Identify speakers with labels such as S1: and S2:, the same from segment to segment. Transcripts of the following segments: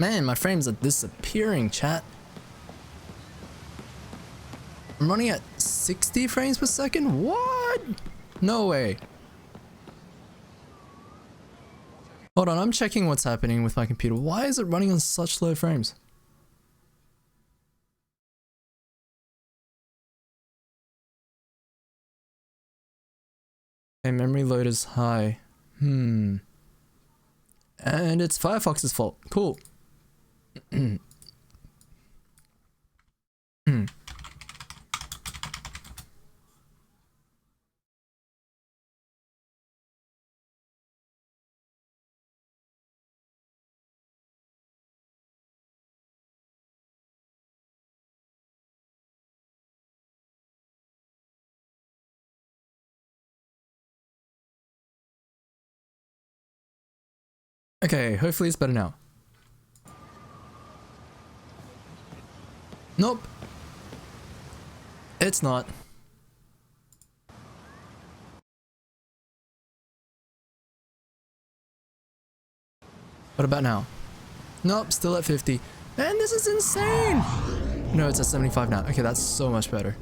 S1: Man, my frames are disappearing, chat. I'm running at 60 frames per second? What? No way. Hold on, I'm checking what's happening with my computer. Why is it running on such low frames? Okay, memory load is high. And it's Firefox's fault. Cool. Okay, hopefully it's better now. Nope. It's not. What about now? Nope, still at 50. Man, this is insane! No, it's at 75 now. Okay, that's so much better.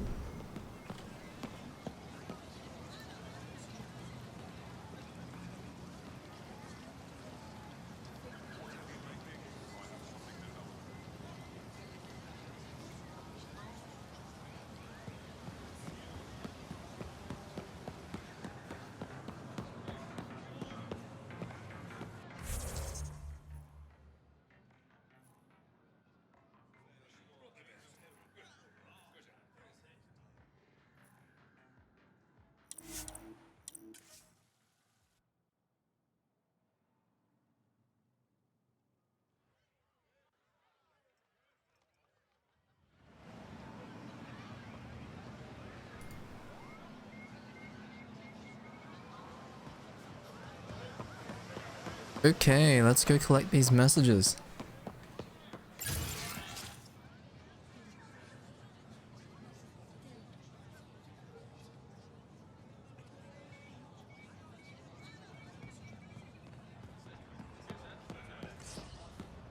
S1: Okay, let's go collect these messages.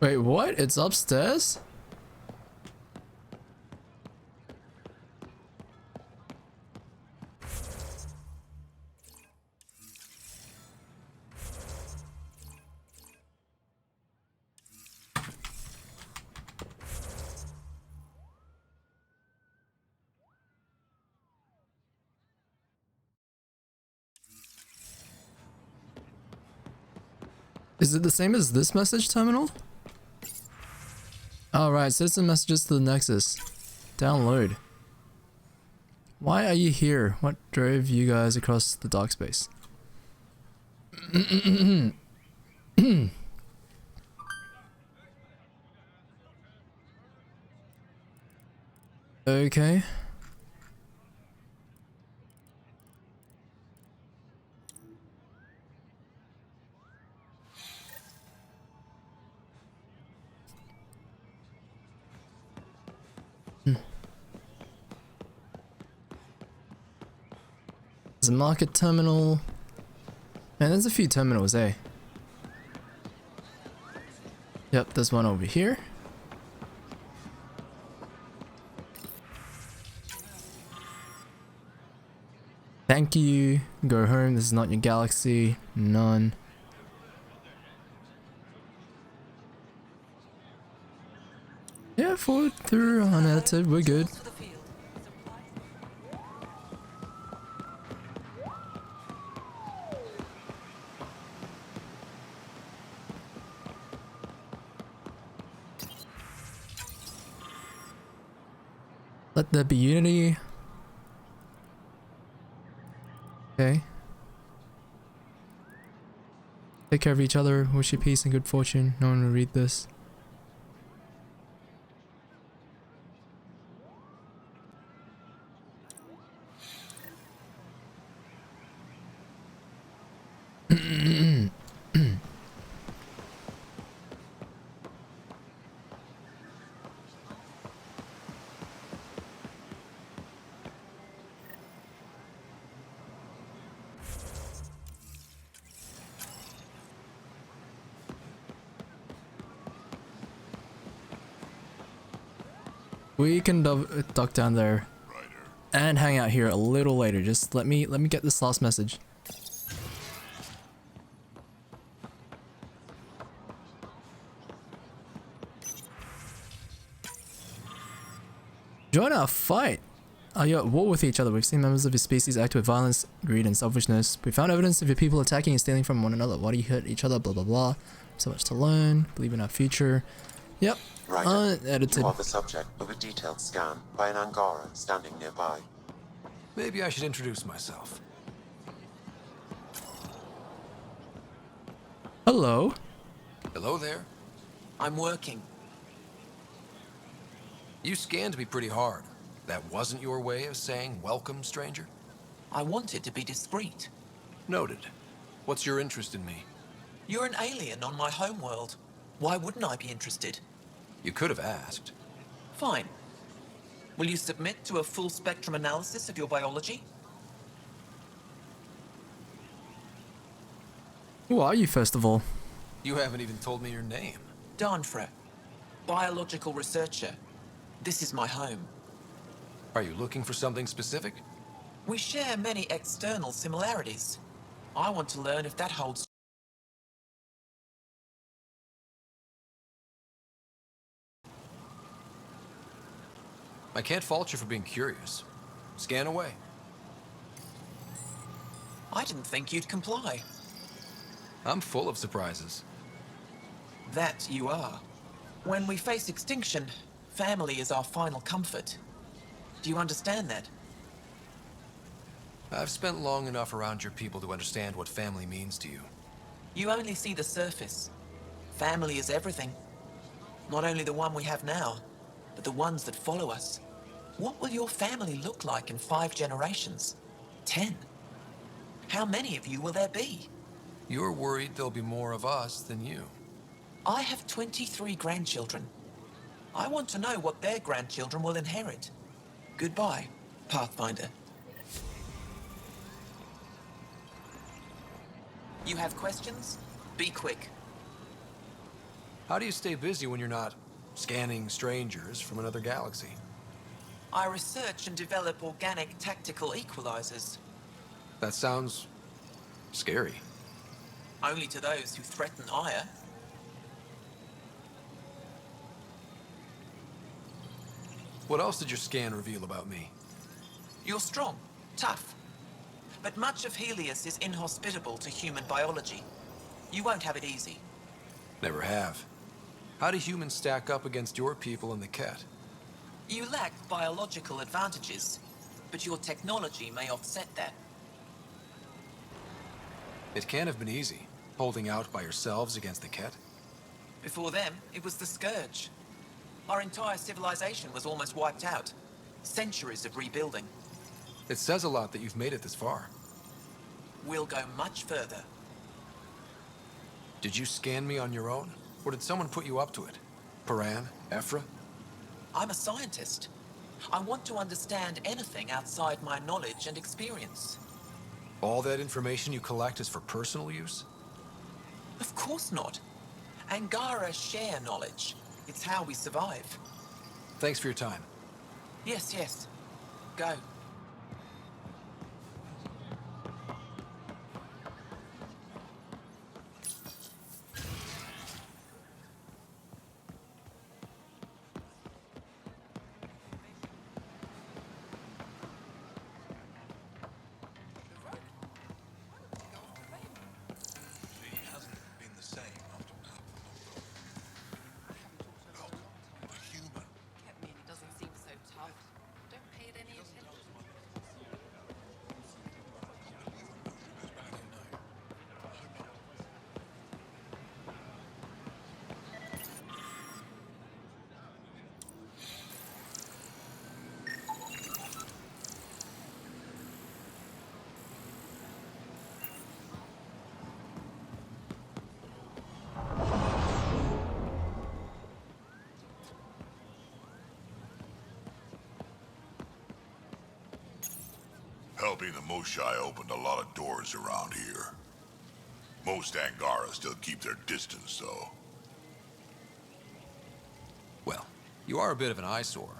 S1: Wait, what? It's upstairs? Is it the same as this message terminal? Alright, citizen messages to the Nexus. Download. Why are you here? What drove you guys across the dark space? Okay. There's a market terminal. Man, there's a few terminals, eh? Yep, there's one over here. Thank you. Go home. This is not your galaxy. None. Yeah, forward through unedited. We're good. Let there be unity. Okay. Take care of each other. Wish you peace and good fortune. No one will read this. We can duck down there and hang out here a little later. Just let me get this last message. Join our fight. Are you at war with each other? We've seen members of your species act with violence, greed, and selfishness. We found evidence of your people attacking and stealing from one another. Why do you hurt each other? Blah blah blah. So much to learn. Believe in our future. Yep.
S2: Ryder,
S1: Edited.
S2: you are the subject of a detailed scan by an Angara standing nearby.
S3: Maybe I should introduce myself.
S1: Hello.
S3: Hello there. I'm working. You scanned me pretty hard. That wasn't your way of saying welcome, stranger?
S4: I wanted to be discreet.
S3: Noted. What's your interest in me?
S4: You're an alien on my homeworld. Why wouldn't I be interested?
S3: You could have asked.
S4: Fine. Will you submit to a full spectrum analysis of your biology?
S1: Who are you, first of all?
S3: You haven't even told me your name.
S4: Darnfra, biological researcher. This is my home.
S3: Are you looking for something specific?
S4: We share many external similarities. I want to learn if that holds.
S3: I can't fault you for being curious. Scan away.
S4: I didn't think you'd comply.
S3: I'm full of surprises.
S4: That you are. When we face extinction, family is our final comfort. Do you understand that?
S3: I've spent long enough around your people to understand what family means to you.
S4: You only see the surface. Family is everything. Not only the one we have now, but the ones that follow us. What will your family look like in 5 generations? 10? How many of you will there be?
S3: You're worried there'll be more of us than you.
S4: I have 23 grandchildren. I want to know what their grandchildren will inherit. Goodbye, Pathfinder. You have questions? Be quick.
S3: How do you stay busy when you're not scanning strangers from another galaxy?
S4: I research and develop organic tactical equalizers.
S3: That sounds scary.
S4: Only to those who threaten Aya.
S3: What else did your scan reveal about me?
S4: You're strong, tough. But much of Helios is inhospitable to human biology. You won't have it easy.
S3: Never have. How do humans stack up against your people in the Ket?
S4: You lack biological advantages, but your technology may offset that.
S3: It can't have been easy, holding out by yourselves against the Ket.
S4: Before them, it was the Scourge. Our entire civilization was almost wiped out. Centuries of rebuilding.
S3: It says a lot that you've made it this far.
S4: We'll go much further.
S3: Did you scan me on your own? Or did someone put you up to it? Paran? Ephra?
S4: I'm a scientist. I want to understand anything outside my knowledge and experience.
S3: All that information you collect is for personal use?
S4: Of course not. Angara share knowledge. It's how we survive.
S3: Thanks for your time.
S4: Yes, yes. Go.
S5: Kept me and it doesn't seem so tough. Don't pay it any attention.
S6: Helping the Moshai opened a lot of doors around here. Most Angara still keep their distance, though.
S3: Well, you are a bit of an eyesore.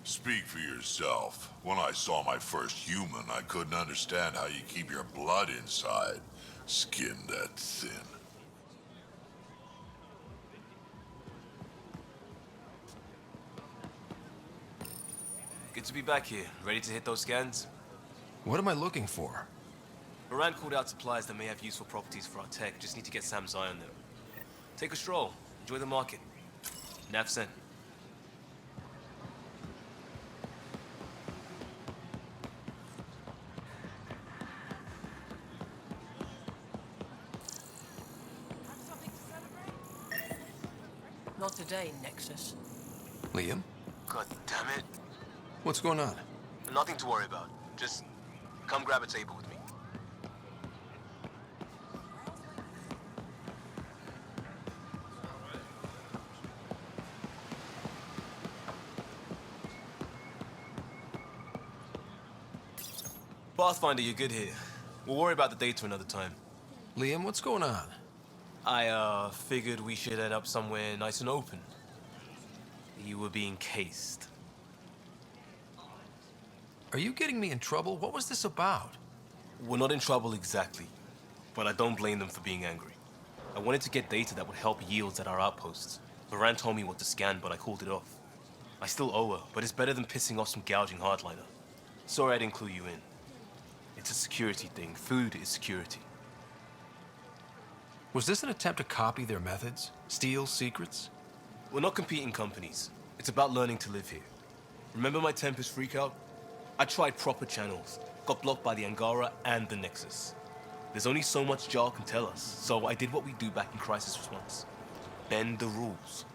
S6: Speak for yourself. When I saw my first human, I couldn't understand how you keep your blood inside. Skin that thin.
S7: Good to be back here. Ready to hit those scans?
S3: What am I looking for?
S7: Moran called out supplies that may have useful properties for our tech. Just need to get Sam's eye on them. Take a stroll. Enjoy the market. Nav sent.
S4: Not today, Nexus.
S3: Liam?
S7: God damn it.
S3: What's going on?
S7: Nothing to worry about. Just come grab a table with me. Pathfinder, you're good here. We'll worry about the data another time.
S3: Liam, what's going on?
S7: I, figured we should head up somewhere nice and open. You were being cased.
S3: Are you getting me in trouble? What was this about?
S7: We're not in trouble exactly, but I don't blame them for being angry. I wanted to get data that would help yields at our outposts. Moran told me what to scan, but I called it off. I still owe her, but it's better than pissing off some gouging hardliner. Sorry I didn't clue you in. It's a security thing. Food is security.
S3: Was this an attempt to copy their methods? Steal secrets?
S7: We're not competing companies. It's about learning to live here. Remember my Tempest freakout? I tried proper channels, got blocked by the Angara and the Nexus. There's only so much Jarl can tell us, so I did what we do back in Crisis Response. Bend the rules.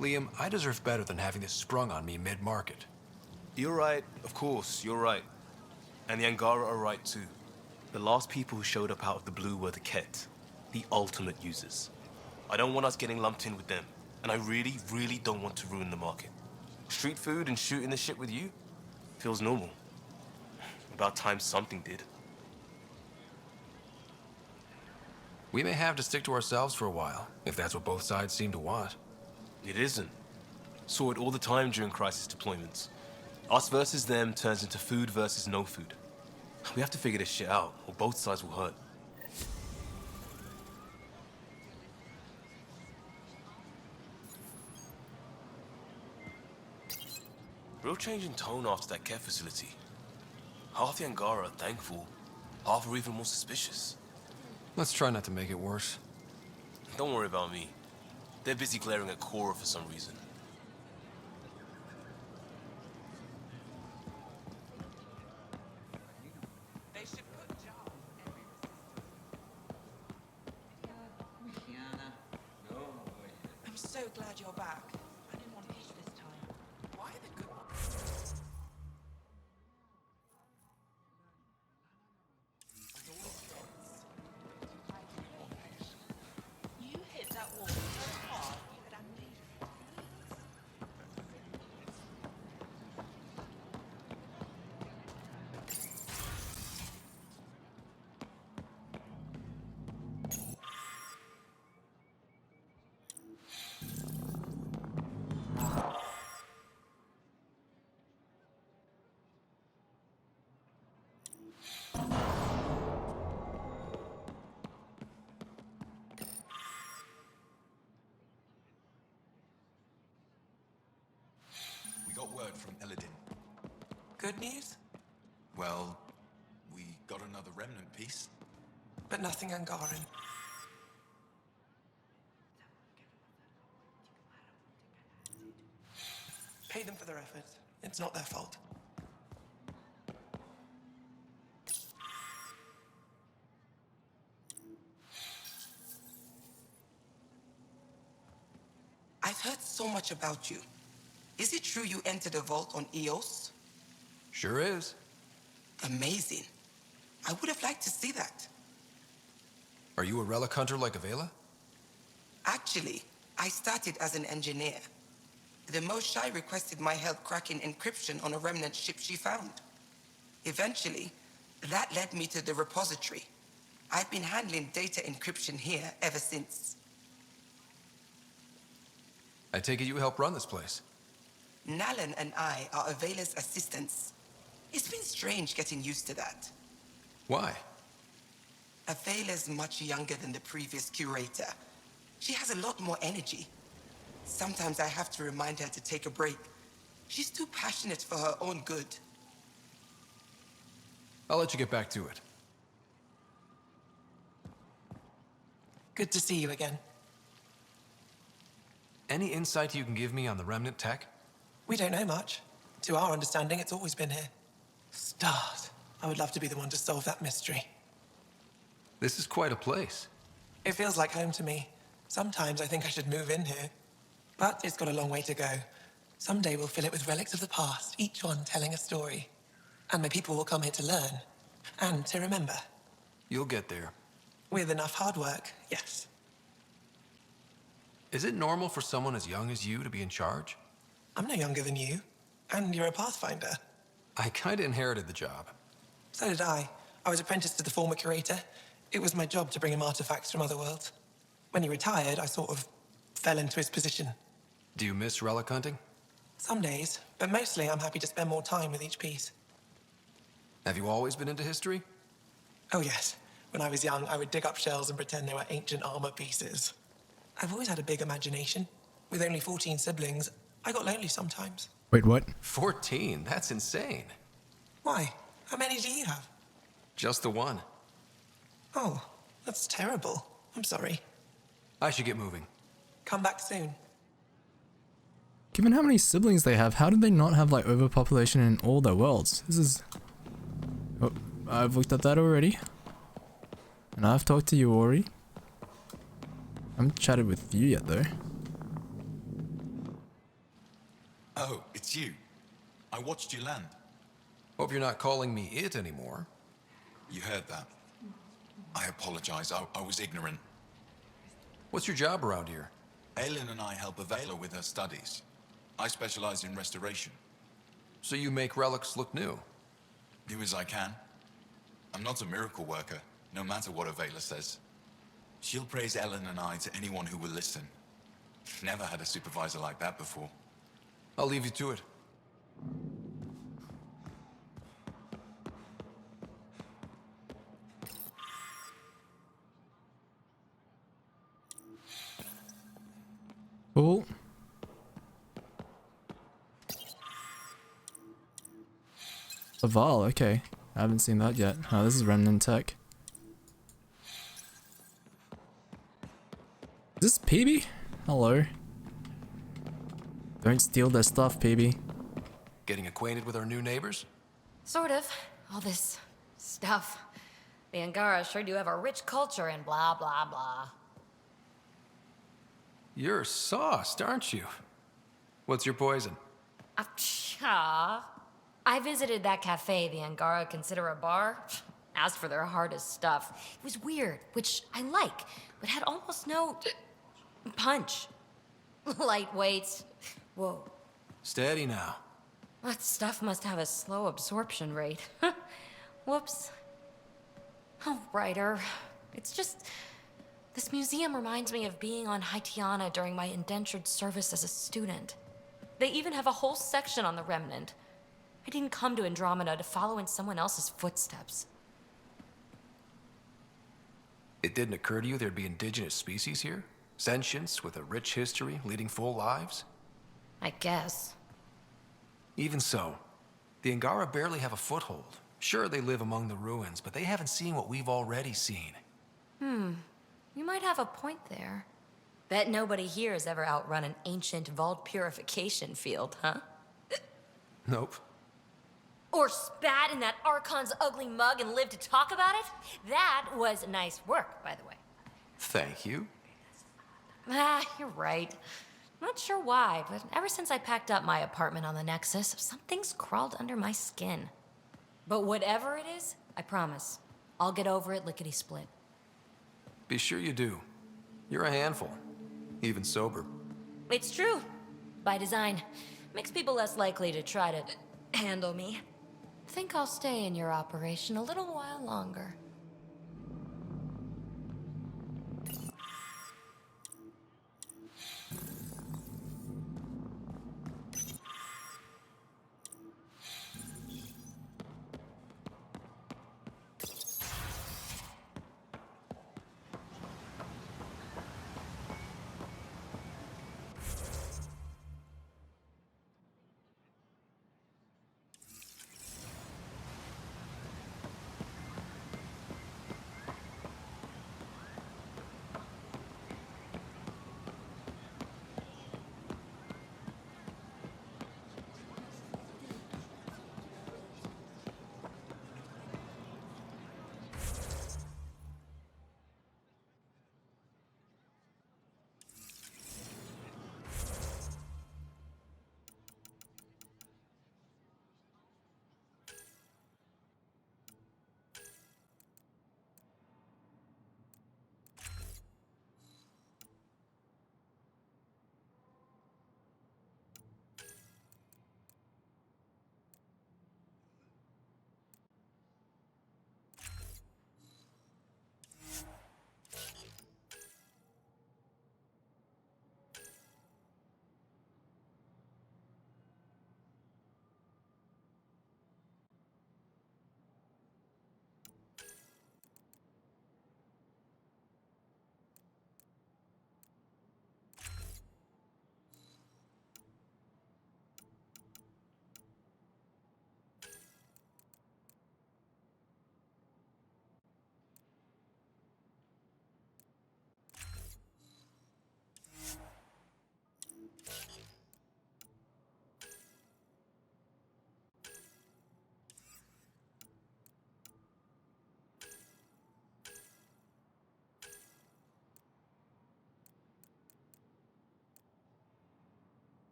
S3: Liam, I deserve better than having this sprung on me mid-market.
S7: You're right, of course, you're right. And the Angara are right too. The last people who showed up out of the blue were the Ket, the ultimate users. I don't want us getting lumped in with them, and I really, really don't want to ruin the market. Street food and shooting the shit with you feels normal. About time something did.
S3: We may have to stick to ourselves for a while, if that's what both sides seem to want.
S7: It isn't. Saw it all the time during crisis deployments. Us versus them turns into food versus no food. We have to figure this shit out, or both sides will hurt. Real change in tone after that care facility. Half the Angara are thankful, half are even more suspicious.
S3: Let's try not to make it worse.
S7: Don't worry about me. They're busy glaring at Cora for some reason.
S4: They should put Jarl in every I'm so glad you're back. I didn't want to eat this time. Why the good You hit that wall so hard you had amnesia.
S8: We got word from Eladin.
S4: Good news,
S8: Well, we got another remnant piece.
S4: but nothing Angaran. Pay them for their effort. It's not their fault. I've heard so much about you. Is it true you entered a vault on Eos?
S3: Sure is.
S4: Amazing. I would have liked to see that.
S3: Are you a relic hunter like Avela?
S4: Actually, I started as an engineer. The Moshai requested my help cracking encryption on a remnant ship she found. Eventually, that led me to the repository. I've been handling data encryption here ever since.
S3: I take it you help run this place.
S9: Nalan and I are Avela's assistants. It's been strange getting used to that.
S3: Why?
S9: Avela's much younger than the previous curator. She has a lot more energy. Sometimes I have to remind her to take a break. She's too passionate for her own good.
S3: I'll let you get back to it.
S4: Good to see you again.
S3: Any insight you can give me on the remnant tech?
S4: We don't know much. To our understanding, it's always been here. Stars. I would love to be the one to solve that mystery.
S3: This is quite a place.
S4: It feels like home to me. Sometimes I think I should move in here. But it's got a long way to go. Someday we'll fill it with relics of the past, each one telling a story. And my people will come here to learn. And to remember.
S3: You'll get there.
S4: With enough hard work, yes.
S3: Is it normal for someone as young as you to be in charge?
S4: I'm no younger than you. And you're a Pathfinder.
S3: I kinda inherited the job.
S4: So did I. I was apprenticed to the former curator. It was my job to bring him artifacts from other worlds. When he retired, I sort of fell into his position.
S3: Do you miss relic hunting?
S4: Some days, but mostly I'm happy to spend more time with each piece.
S3: Have you always been into history?
S4: Oh yes. When I was young, I would dig up shells and pretend they were ancient armor pieces. I've always had a big imagination. With only 14 siblings, I got lonely sometimes.
S1: Wait, what?
S3: 14? That's insane.
S4: Why? How many do you have?
S3: Just the one.
S4: Oh, that's terrible. I'm sorry.
S3: I should get moving.
S4: Come back soon.
S1: Given how many siblings they have, how did they not have like overpopulation in all their worlds? This is... Oh, I've looked at that already. And I've talked to you already. I haven't chatted with you yet though.
S8: Oh, it's you. I watched you land.
S3: Hope you're not calling me it anymore.
S8: You heard that. I apologize. I was ignorant.
S3: What's your job around here?
S8: Aelin and I help Avela with her studies. I specialize in restoration.
S3: So you make relics look new?
S8: Do as I can. I'm not a miracle worker, no matter what Avela says. She'll praise Ellen and I to anyone who will listen. Never had a supervisor like that before.
S3: I'll leave you to it.
S1: Cool. Laval, okay. I haven't seen that yet. Oh, this is Remnant Tech. Is this PB? Hello. Don't steal their stuff, PB.
S3: Getting acquainted with our new neighbors?
S10: Sort of. All this stuff. The Angara sure do have a rich culture and blah, blah, blah.
S3: You're sauced, aren't you? What's your poison?
S10: I visited that cafe the Angara consider a bar. Asked for their hardest stuff. It was weird, which I like, but had almost no punch. Lightweight. Whoa.
S3: Steady now.
S10: That stuff must have a slow absorption rate. Whoops. Oh, writer. It's just... This museum reminds me of being on Haitiana during my indentured service as a student. They even have a whole section on the Remnant. I didn't come to Andromeda to follow in someone else's footsteps.
S3: It didn't occur to you there'd be indigenous species here? Sentients with a rich history, leading full lives?
S10: I guess.
S3: Even so, the Angara barely have a foothold. Sure, they live among the ruins, but they haven't seen what we've already seen.
S10: You might have a point there. Bet nobody here has ever outrun an ancient vault purification field, huh?
S3: Nope.
S10: Or spat in that Archon's ugly mug and lived to talk about it? That was nice work, by the way.
S3: Thank you.
S10: You're right. Not sure why, but ever since I packed up my apartment on the Nexus, something's crawled under my skin. But whatever it is, I promise, I'll get over it lickety-split.
S3: Be sure you do. You're a handful. Even sober.
S10: It's true. By design. Makes people less likely to try to handle me. Think I'll stay in your operation a little while longer.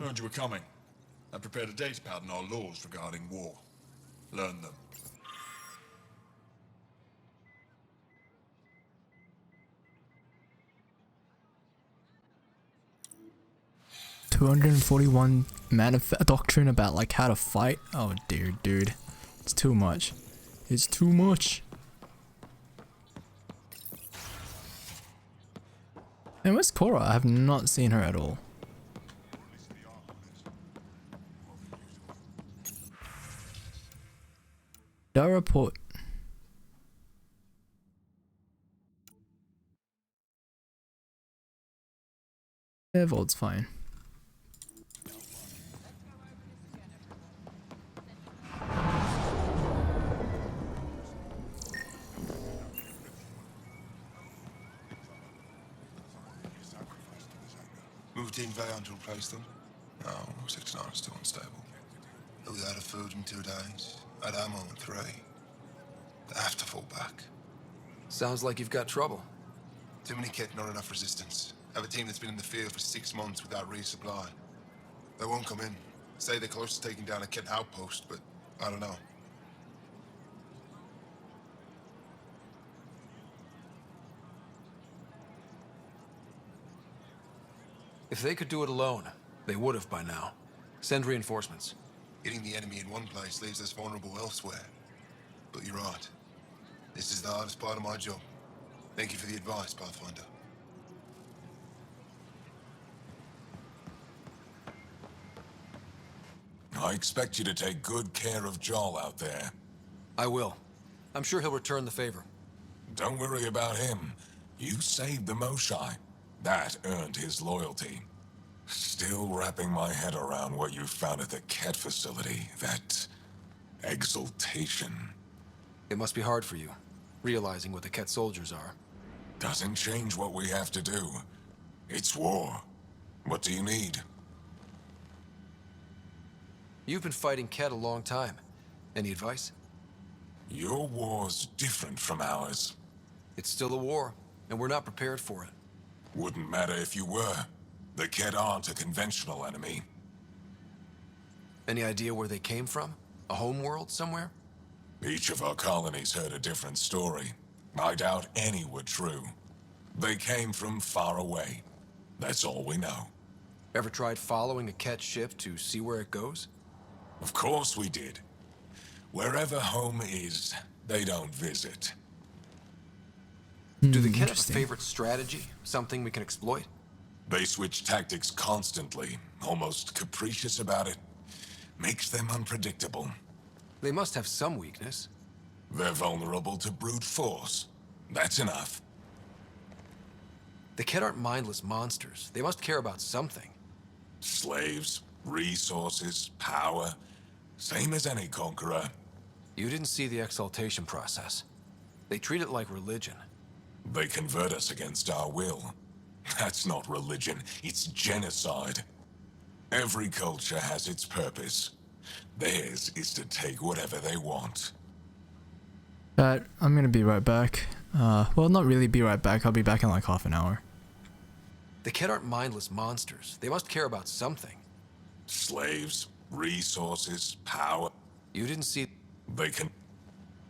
S8: Heard you were coming. I prepared a datapad on our laws regarding war. Learn them.
S1: $241 doctrine about like how to fight. Oh dear, dude. It's too much. It's too much. And where's Cora? I have not seen her at all. Dara Port. Yeah, Vault's fine.
S11: Moved in Vayon to replace them? No, 6-9 is still unstable. We out of food in 2 days. Had ammo in 3. They have to fall back.
S3: Sounds like you've got trouble.
S11: Too many kit, not enough resistance. Have a team that's been in the field for 6 months without resupply. They won't come in. Say they're close to taking down a kit outpost, but I don't know.
S3: If they could do it alone, they would have by now. Send reinforcements.
S11: Hitting the enemy in one place leaves us vulnerable elsewhere. But you're right. This is the hardest part of my job. Thank you for the advice, Pathfinder.
S6: I expect you to take good care of Jarl out there.
S3: I will. I'm sure he'll return the favor.
S6: Don't worry about him. You saved the Moshai. That earned his loyalty. Still wrapping my head around what you found at the Ket facility. That exaltation.
S3: It must be hard for you, realizing what the Ket soldiers are.
S6: Doesn't change what we have to do. It's war. What do you need?
S3: You've been fighting Ket a long time. Any advice?
S6: Your war's different from ours.
S3: It's still a war, and we're not prepared for it.
S6: Wouldn't matter if you were. The Ket aren't a conventional enemy.
S3: Any idea where they came from? A homeworld somewhere?
S6: Each of our colonies heard a different story. I doubt any were true. They came from far away. That's all we know.
S3: Ever tried following a Ket ship to see where it goes?
S6: Of course we did. Wherever home is, they don't visit.
S3: Do the Ket have a favorite strategy? Something we can exploit?
S6: They switch tactics constantly, almost capricious about it. Makes them unpredictable.
S3: They must have some weakness.
S6: They're vulnerable to brute force. That's enough.
S3: The Ket aren't mindless monsters. They must care about something.
S6: Slaves, resources, power. Same as any conqueror.
S3: You didn't see the exaltation process. They treat it like religion.
S6: They convert us against our will. That's not religion, it's genocide. Every culture has its purpose. Theirs is to take whatever they want.
S1: But I'm gonna be right back. Well, not really be right back. I'll be back in like half an hour.
S3: The Ket aren't mindless monsters. They must care about something.
S6: Slaves, resources, power.
S3: You didn't see...
S6: They can...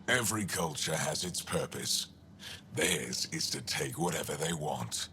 S6: Every culture has its purpose. Theirs is to take whatever they want.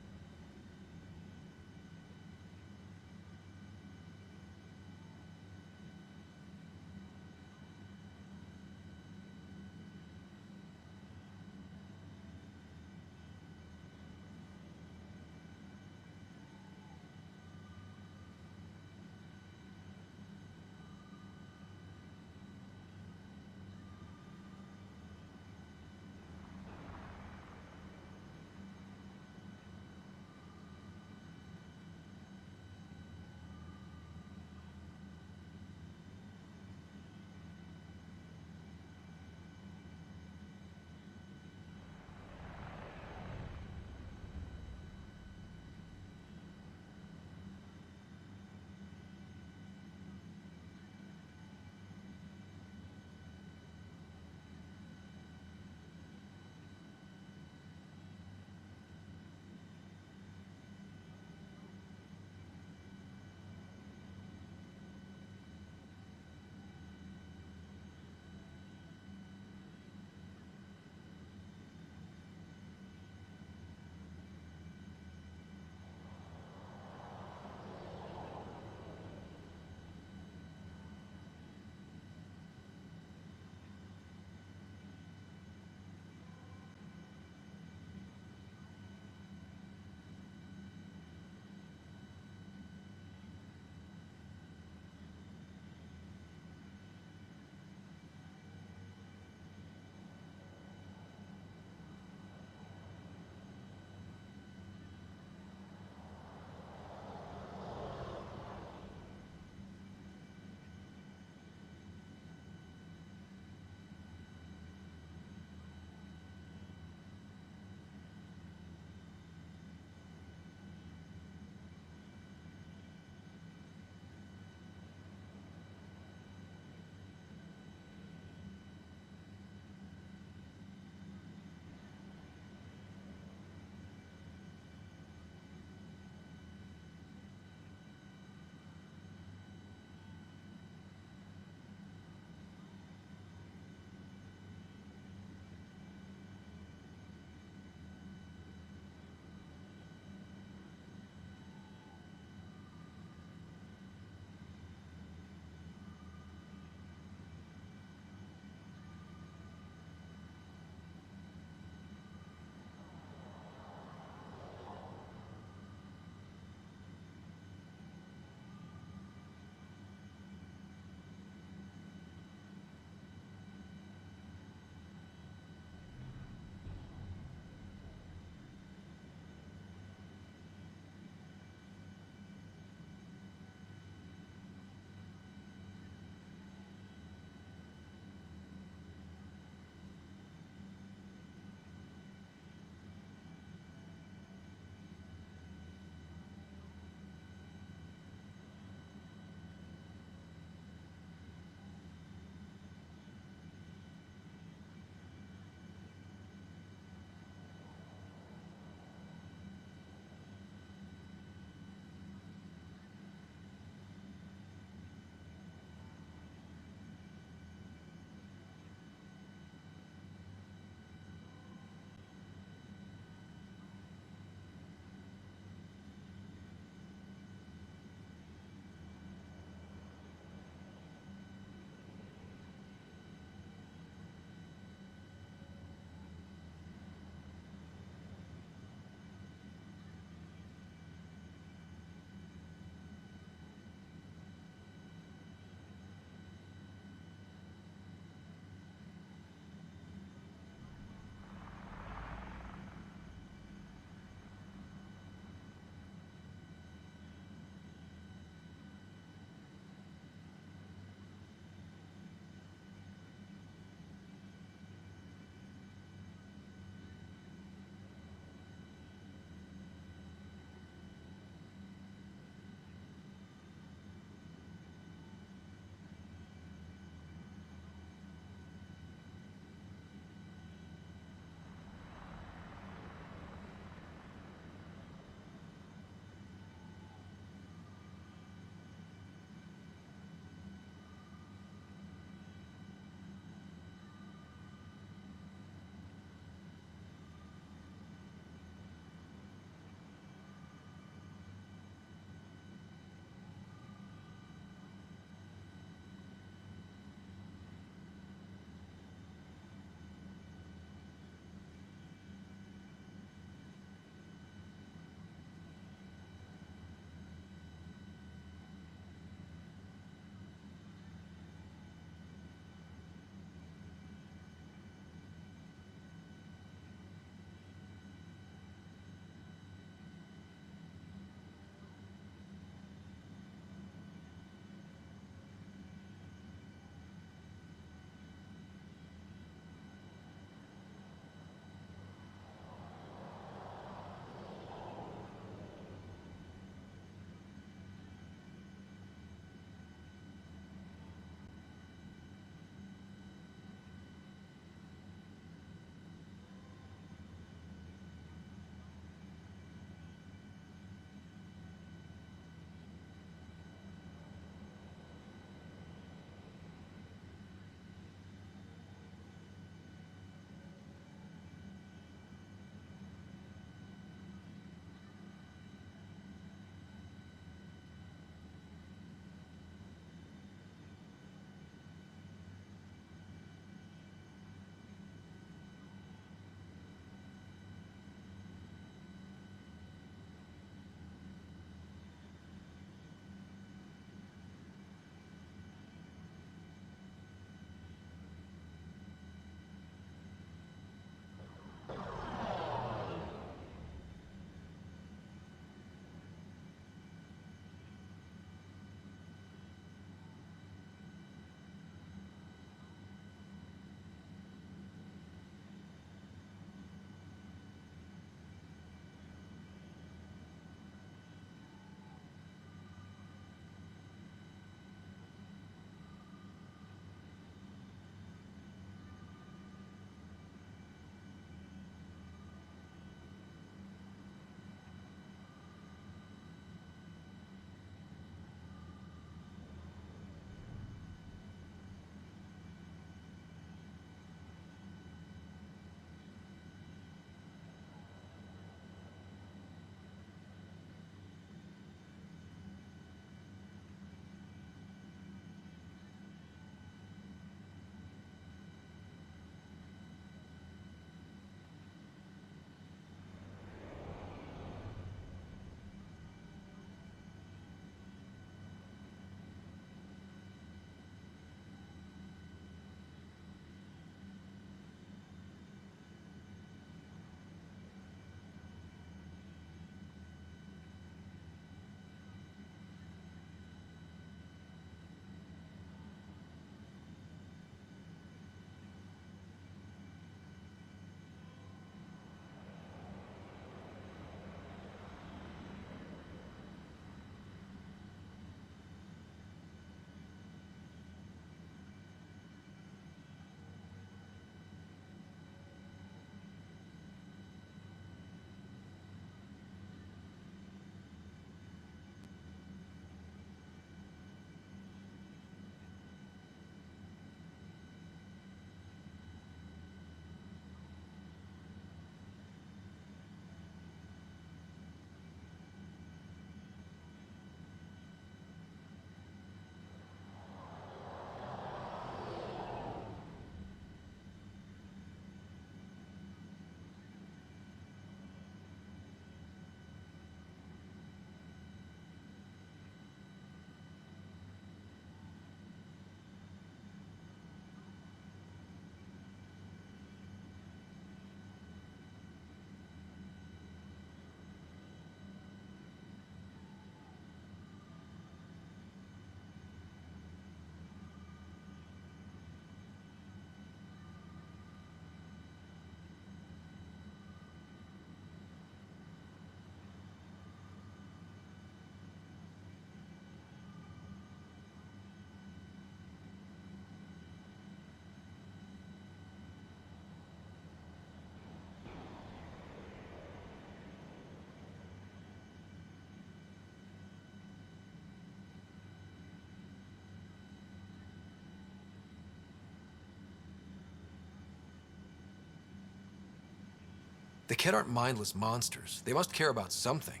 S3: The Kett aren't mindless monsters. They must care about something.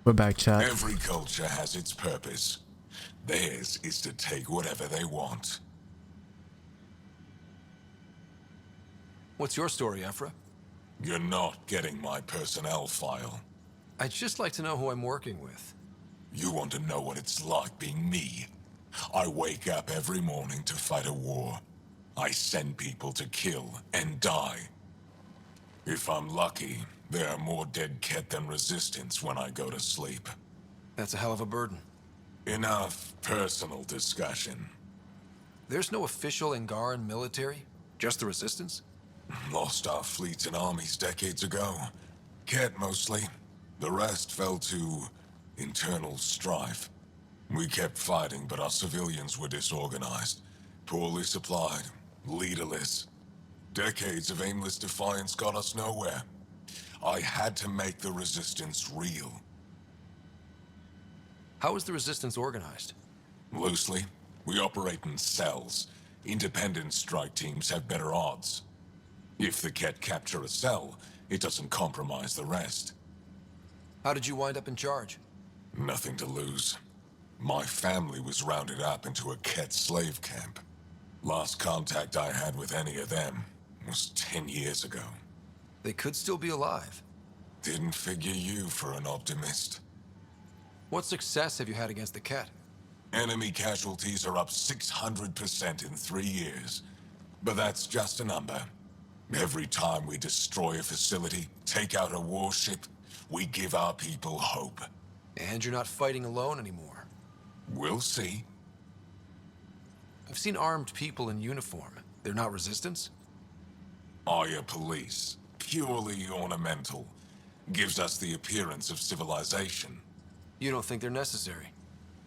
S1: We're back, chat.
S6: Every culture has its purpose. Theirs is to take whatever they want.
S3: What's your story, Ephra?
S6: You're not getting my personnel file.
S3: I'd just like to know who I'm working with.
S6: You want to know what it's like being me? I wake up every morning to fight a war. I send people to kill and die. If I'm lucky, there are more dead Kett than Resistance when I go to sleep.
S3: That's a hell of a burden.
S6: Enough personal discussion.
S3: There's no official Angaran military? Just the Resistance?
S6: Lost our fleets and armies decades ago. Kett mostly. The rest fell to internal strife. We kept fighting, but our civilians were disorganized, poorly supplied, leaderless. Decades of aimless defiance got us nowhere. I had to make the Resistance real.
S3: How is the Resistance organized?
S6: Loosely, we operate in cells. Independent strike teams have better odds. If the Kett capture a cell, it doesn't compromise the rest.
S3: How did you wind up in charge?
S6: Nothing to lose. My family was rounded up into a Kett slave camp. Last contact I had with any of them was 10 years ago.
S3: They could still be alive.
S6: Didn't figure you for an optimist.
S3: What success have you had against the Kett?
S6: Enemy casualties are up 600% in 3 years. But that's just a number. Every time we destroy a facility, take out a warship, we give our people hope.
S3: And you're not fighting alone anymore.
S6: We'll see.
S3: I've seen armed people in uniform. They're not Resistance?
S6: Aya police. Purely ornamental. Gives us the appearance of civilization.
S3: You don't think they're necessary?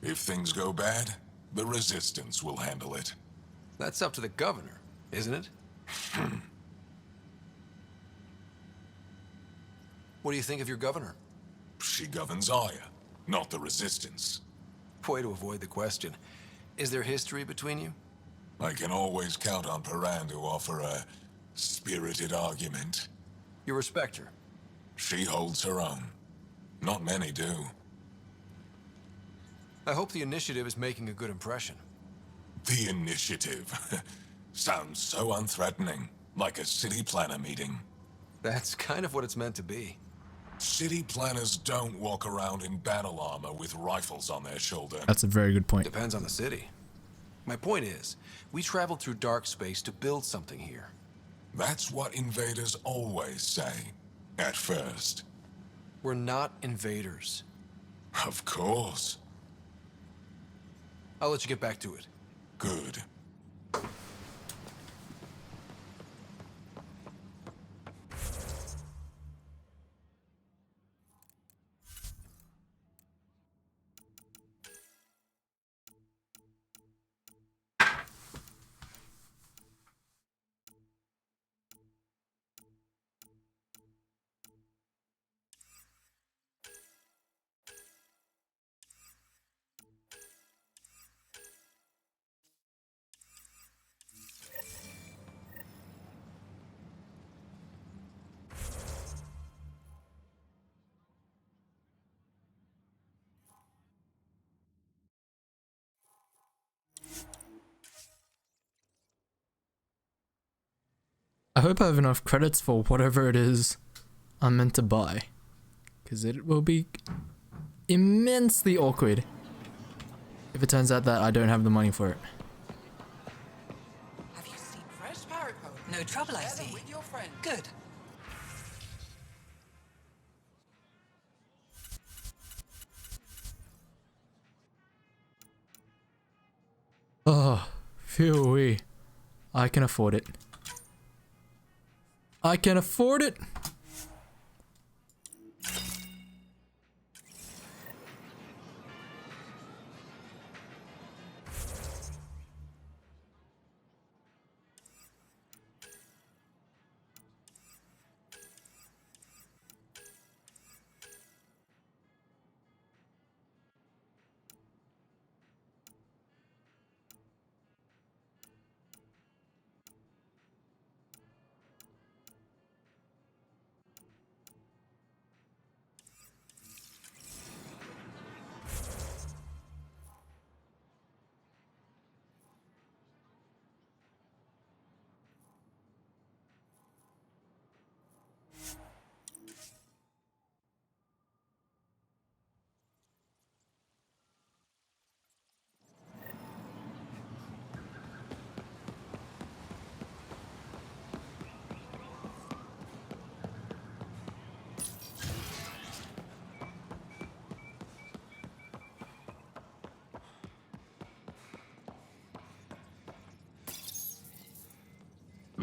S6: If things go bad, the Resistance will handle it.
S3: That's up to the governor, isn't it? What do you think of your governor?
S6: She governs Aya, not the Resistance.
S3: Way to avoid the question. Is there history between you?
S6: I can always count on Paran to offer a spirited argument.
S3: You respect her?
S6: She holds her own. Not many do.
S3: I hope the initiative is making a good impression.
S6: The initiative. Sounds so unthreatening. Like a city planner meeting.
S3: That's kind of what it's meant to be.
S6: City planners don't walk around in battle armor with rifles on their shoulder.
S1: That's a very good point.
S3: Depends on the city. My point is, we traveled through dark space to build something here.
S6: That's what invaders always say. At first.
S3: We're not invaders.
S6: Of course.
S3: I'll let you get back to it.
S6: Good.
S1: I hope I have enough credits for whatever it is I'm meant to buy. Because it will be immensely awkward if it turns out that I don't have the money for it.
S9: Have you seen fresh Parapone? No trouble, I see. With your friend. Good.
S1: Oh, phew-wee. I can afford it. I can afford it!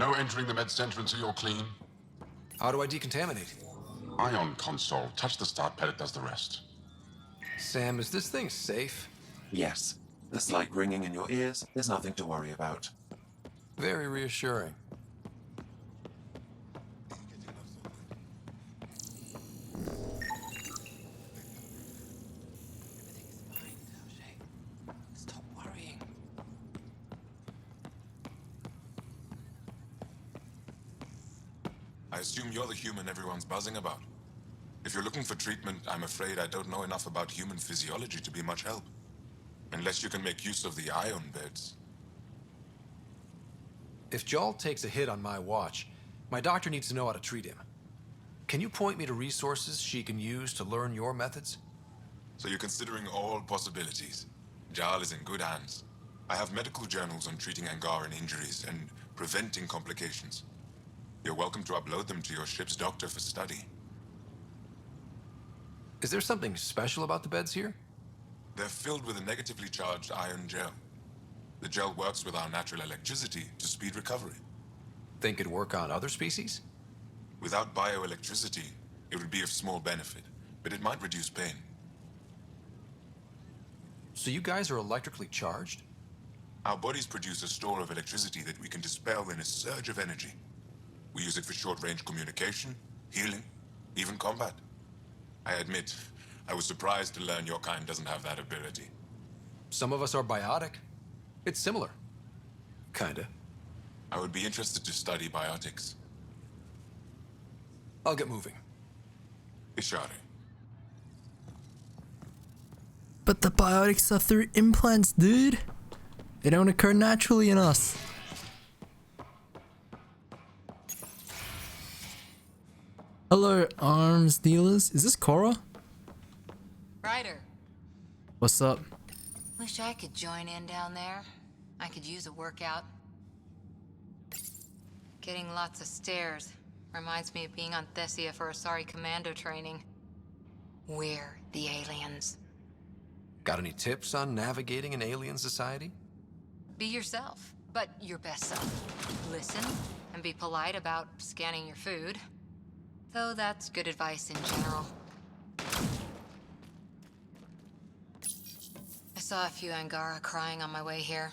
S6: No entering the med center until you're clean.
S3: How do I decontaminate?
S6: Ion console. Touch the start pad, it does the rest.
S3: Sam, is this thing safe?
S2: Yes. The slight ringing in your ears is nothing to worry about.
S3: Very reassuring.
S9: Stop worrying.
S6: I assume you're the human everyone's buzzing about. If you're looking for treatment, I'm afraid I don't know enough about human physiology to be much help. Unless you can make use of the ion beds.
S3: If Jal takes a hit on my watch, my doctor needs to know how to treat him. Can you point me to resources she can use to learn your methods?
S6: So you're considering all possibilities. Jal is in good hands. I have medical journals on treating Angaran injuries and preventing complications. You're welcome to upload them to your ship's doctor for study.
S3: Is there something special about the beds here?
S6: They're filled with a negatively charged ion gel. The gel works with our natural electricity to speed recovery.
S3: Think it'd work on other species?
S6: Without bioelectricity, it would be of small benefit, but it might reduce pain.
S3: So you guys are electrically charged?
S6: Our bodies produce a store of electricity that we can dispel in a surge of energy. We use it for short-range communication, healing, even combat. I admit, I was surprised to learn your kind doesn't have that ability.
S3: Some of us are biotic. It's similar. Kinda.
S6: I would be interested to study biotics.
S3: I'll get moving.
S6: Ishari.
S1: But the biotics are through implants, dude. They don't occur naturally in us. Hello, arms dealers. Is this Cora?
S12: Ryder,
S1: What's up?
S12: wish I could join in down there. I could use a workout. Getting lots of stairs reminds me of being on Thessia for Asari commando training. We're the aliens.
S3: Got any tips on navigating an alien society?
S12: Be yourself, but your best self. Listen and be polite about scanning your food. Though that's good advice in general. I saw a few Angara crying on my way here.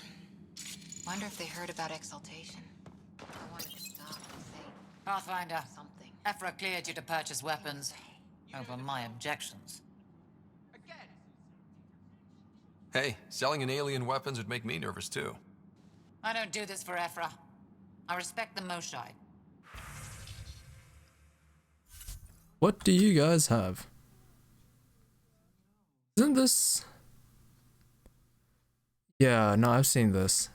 S12: Wonder if they heard about exaltation. I wanted to stop and say
S5: Pathfinder,
S12: something.
S5: Ephra cleared you to purchase weapons. Over my objections.
S3: Hey, selling an alien weapons would make me nervous too.
S5: I don't do this for Ephra. I respect the Moshai.
S1: What do you guys have? Isn't this... Yeah, no, I've seen this.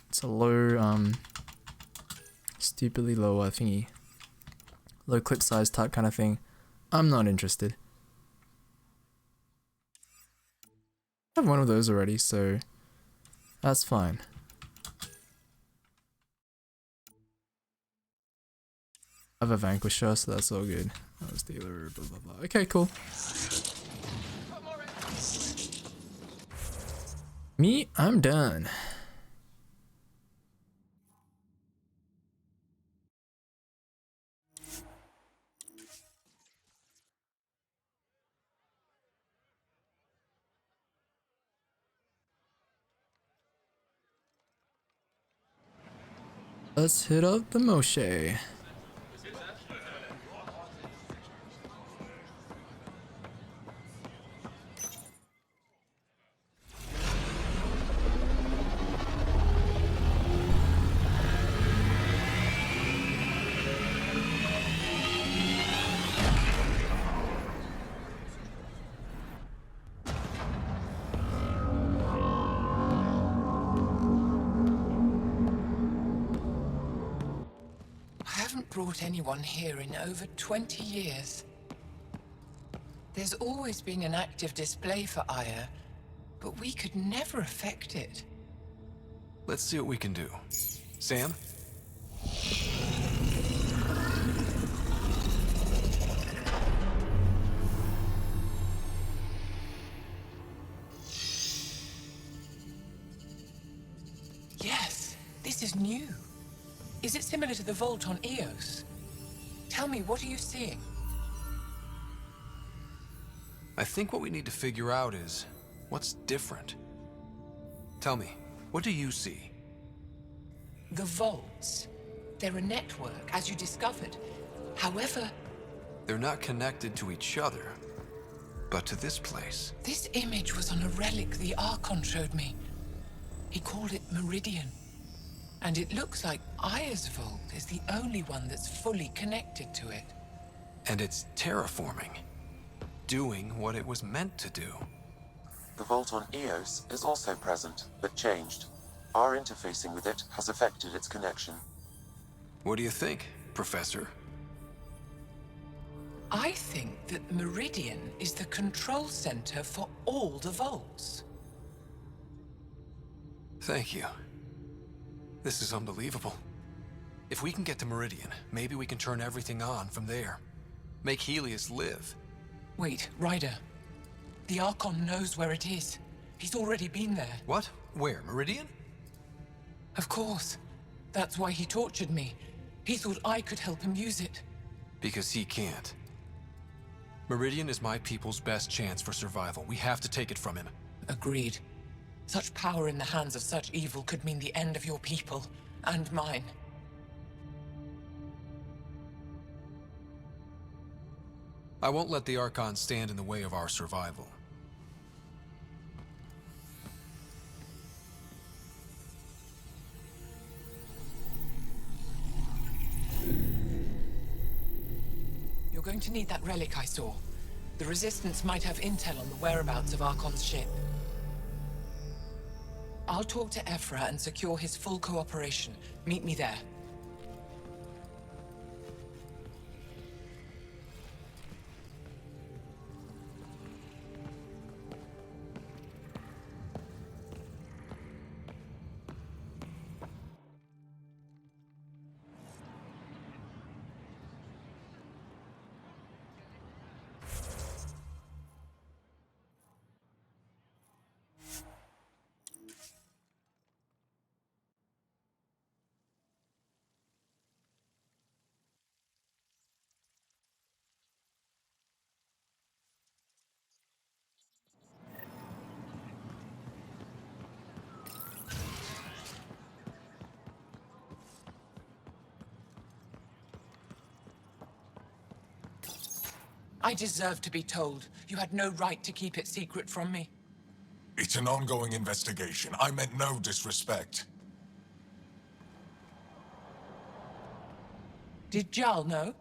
S1: It's a low, stupidly low thingy. Low clip size type kind of thing. I'm not interested. I have one of those already, so that's fine. I have a Vanquisher, so that's all good. That was dealer, blah blah blah. Okay, cool. Me, I'm done. Let's hit up the Moshe.
S9: Brought anyone here in over 20 years. There's always been an active display for Aya, but we could never affect it.
S3: Let's see what we can do. Sam?
S9: Yes, this is new. Is it similar to the vault on Eos? Tell me, what are you seeing?
S3: I think what we need to figure out is what's different. Tell me, what do you see?
S9: The vaults. They're a network, as you discovered. However,
S3: They're not connected to each other, but to this place.
S9: this image was on a relic the Archon showed me. He called it Meridian. And it looks like Aya's vault is the only one that's fully connected to it.
S3: And it's terraforming, doing what it was meant to do.
S2: The vault on Eos is also present, but changed. Our interfacing with it has affected its connection.
S3: What do you think, Professor?
S9: I think that Meridian is the control center for all the vaults.
S3: Thank you. This is unbelievable. If we can get to Meridian, maybe we can turn everything on from there. Make Helios live.
S9: Wait, Ryder. The Archon knows where it is. He's already been there.
S3: What? Where? Meridian?
S9: Of course. That's why he tortured me. He thought I could help him use it.
S3: Because he can't. Meridian is my people's best chance for survival. We have to take it from him.
S9: Agreed. Such power in the hands of such evil could mean the end of your people, and mine.
S3: I won't let the Archon stand in the way of our survival.
S9: You're going to need that relic I saw. The Resistance might have intel on the whereabouts of Archon's ship. I'll talk to Ephra and secure his full cooperation. Meet me there. I deserve to be told. You had no right to keep it secret from me.
S6: It's an ongoing investigation. I meant no disrespect.
S9: Did Jal know?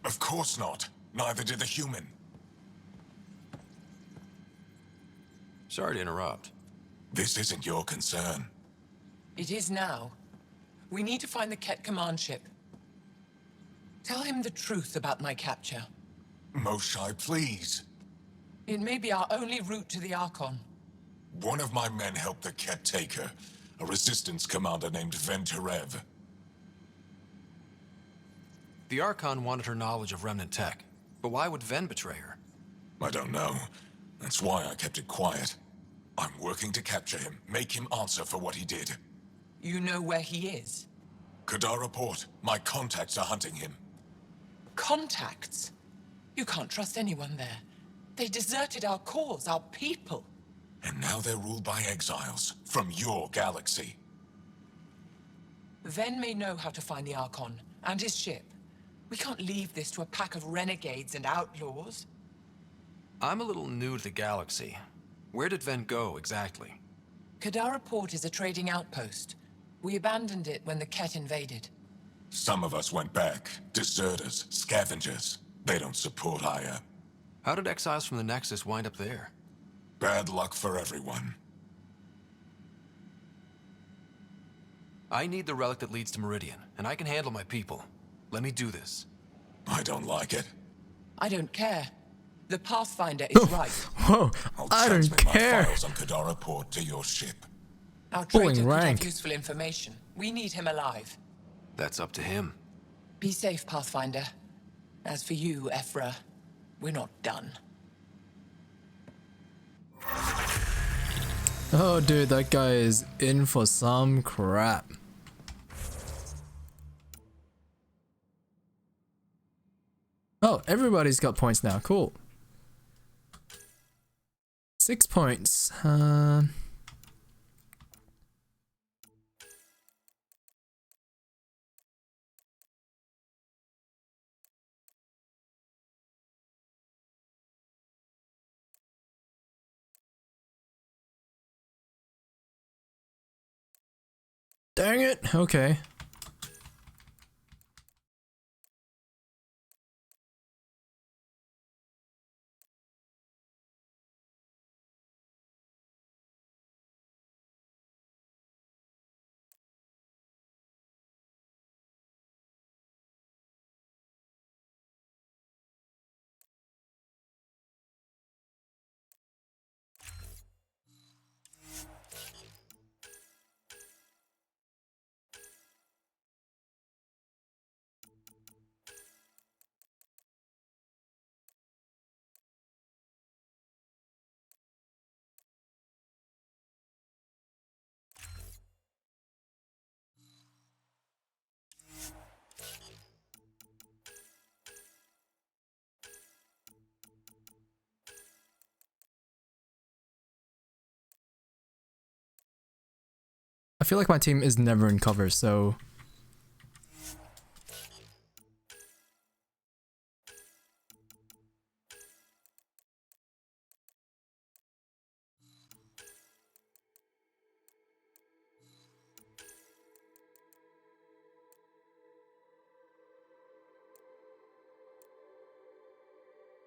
S6: Of course not. Neither did the human.
S3: Sorry to interrupt.
S6: This isn't your concern.
S9: It is now. We need to find the Ket command ship. Tell him the truth about my capture.
S6: Moshae, please.
S9: It may be our only route to the Archon.
S6: One of my men helped the Ket take her. A resistance commander named Venturev.
S3: The Archon wanted her knowledge of Remnant tech, but why would Ven betray her?
S6: I don't know. That's why I kept it quiet. I'm working to capture him, make him answer for what he did.
S9: You know where he is?
S6: Kadara Port. My contacts are hunting him.
S9: Contacts? You can't trust anyone there. They deserted our cause, our people.
S6: And now they're ruled by exiles from your galaxy.
S9: Ven may know how to find the Archon and his ship. We can't leave this to a pack of renegades and outlaws.
S3: I'm a little new to the galaxy. Where did Ven go, exactly?
S9: Kadara Port is a trading outpost. We abandoned it when the Ket invaded.
S6: Some of us went back. Deserters, scavengers. They don't support Aya.
S3: How did exiles from the Nexus wind up there?
S6: Bad luck for everyone.
S3: I need the relic that leads to Meridian, and I can handle my people. Let me do this.
S6: I don't like it.
S9: I don't care. The Pathfinder is right.
S1: Whoa, I don't
S6: Transmit
S1: care.
S6: my files on Kadara Port to your ship.
S9: Our
S1: Pulling
S9: traitor could
S1: rank.
S9: have useful information. We need him alive.
S3: That's up to him.
S9: Be safe, Pathfinder. As for you, Ephra, we're not done.
S1: Oh, dude, that guy is in for some crap. Oh, everybody's got points now. Cool. 6 points. Dang it. Okay. I feel like my team is never in cover, so...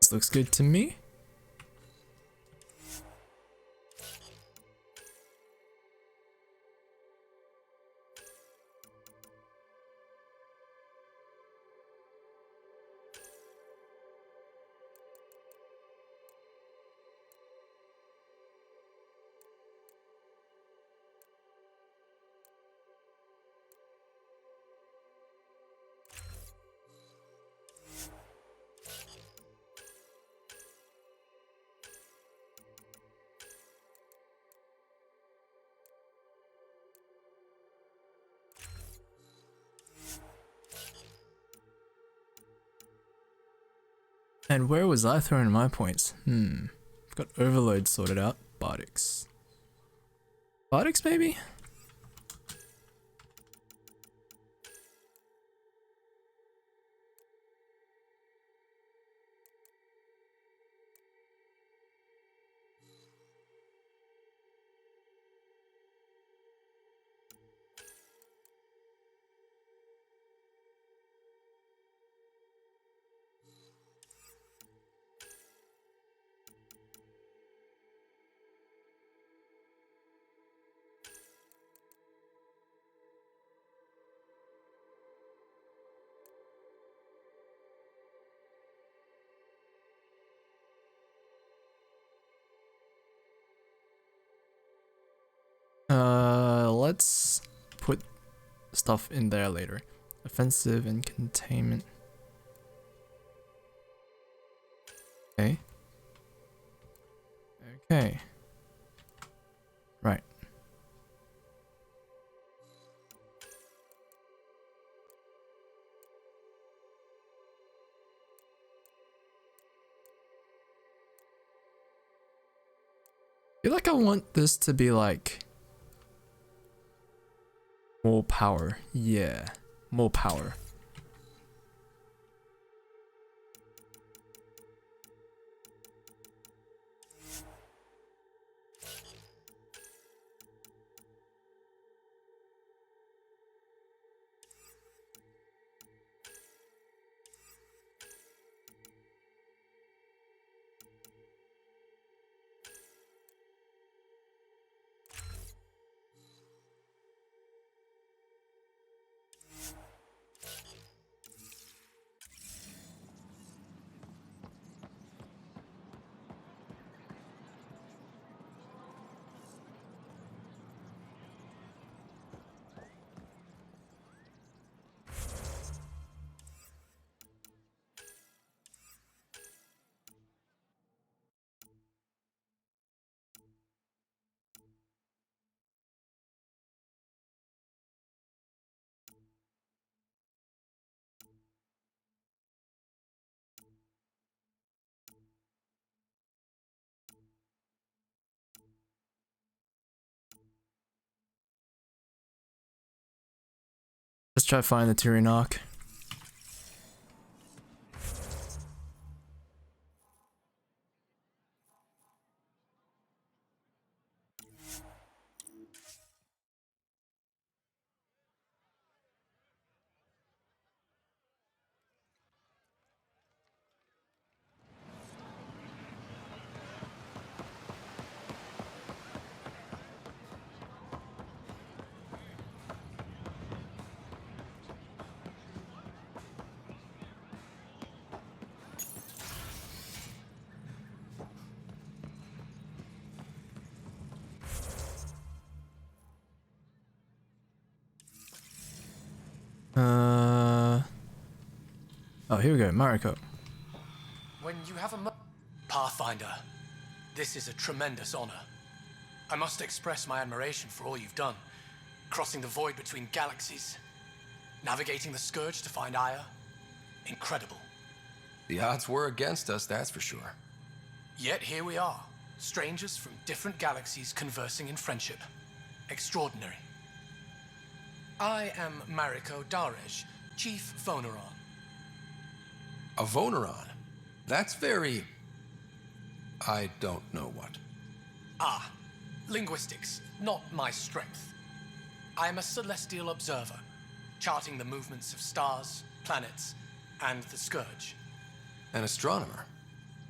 S1: This looks good to me. And where was I throwing my points? I've got Overload sorted out. Bardics. Bardics, maybe? Let's put stuff in there later. Offensive and containment. Okay. Okay. Right. I feel like I want this to be like more power. Yeah, more power. Let's try to find the Tyrian arc. Oh, here we go, Mariko.
S3: When you have a Pathfinder, this is a tremendous honor. I must express my admiration for all you've done. Crossing the void between galaxies, navigating the Scourge to find Aya. Incredible.
S13: The odds were against us, that's for sure.
S3: Yet here we are, strangers from different galaxies conversing in friendship. Extraordinary. I am Mariko Darej, Chief Voneron.
S13: A Voneron? That's very... I don't know what.
S3: Ah, linguistics, not my strength. I am a celestial observer, charting the movements of stars, planets, and the Scourge.
S13: An astronomer?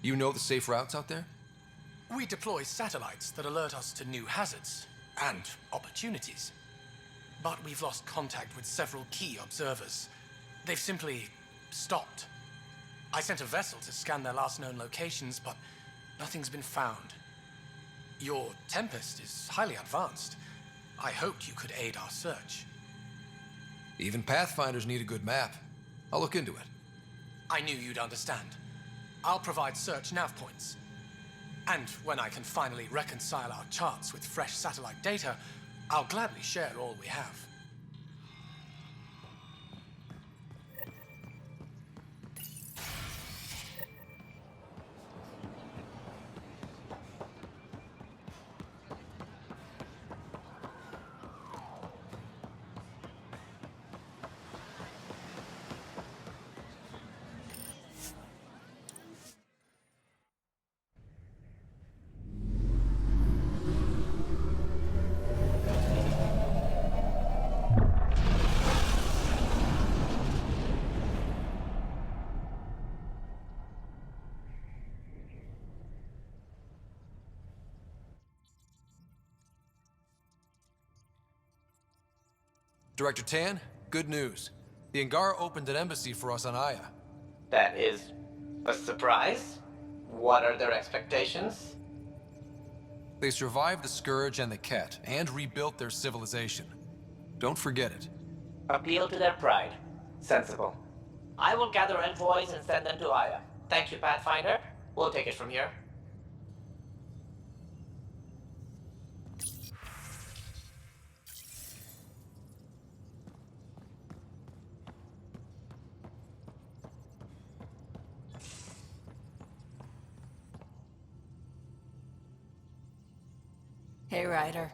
S13: You know the safe routes out there?
S3: We deploy satellites that alert us to new hazards and opportunities. But we've lost contact with several key observers. They've simply stopped. I sent a vessel to scan their last known locations, but nothing's been found. Your Tempest is highly advanced. I hoped you could aid our search.
S13: Even Pathfinders need a good map. I'll look into it.
S3: I knew you'd understand. I'll provide search nav points. And when I can finally reconcile our charts with fresh satellite data, I'll gladly share all we have.
S13: Director Tan, good news. The Angara opened an embassy for us on Aya.
S14: That is a surprise. What are their expectations?
S13: They survived the Scourge and the Ket, and rebuilt their civilization. Don't forget it.
S14: Appeal to their pride. Sensible. I will gather envoys and send them to Aya. Thank you, Pathfinder. We'll take it from here.
S15: Hey, Ryder.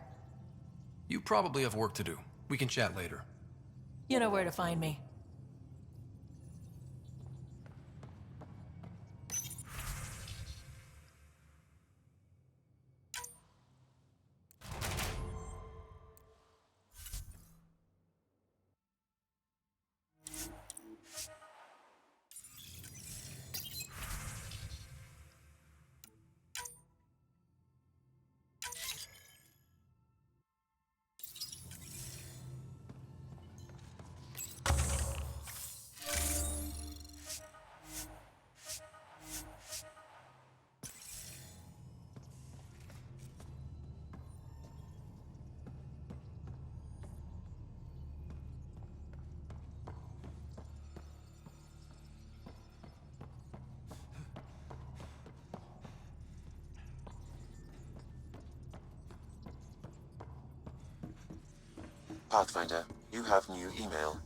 S13: You probably have work to do. We can chat later.
S15: You know where to find me.
S2: Pathfinder, you have new email.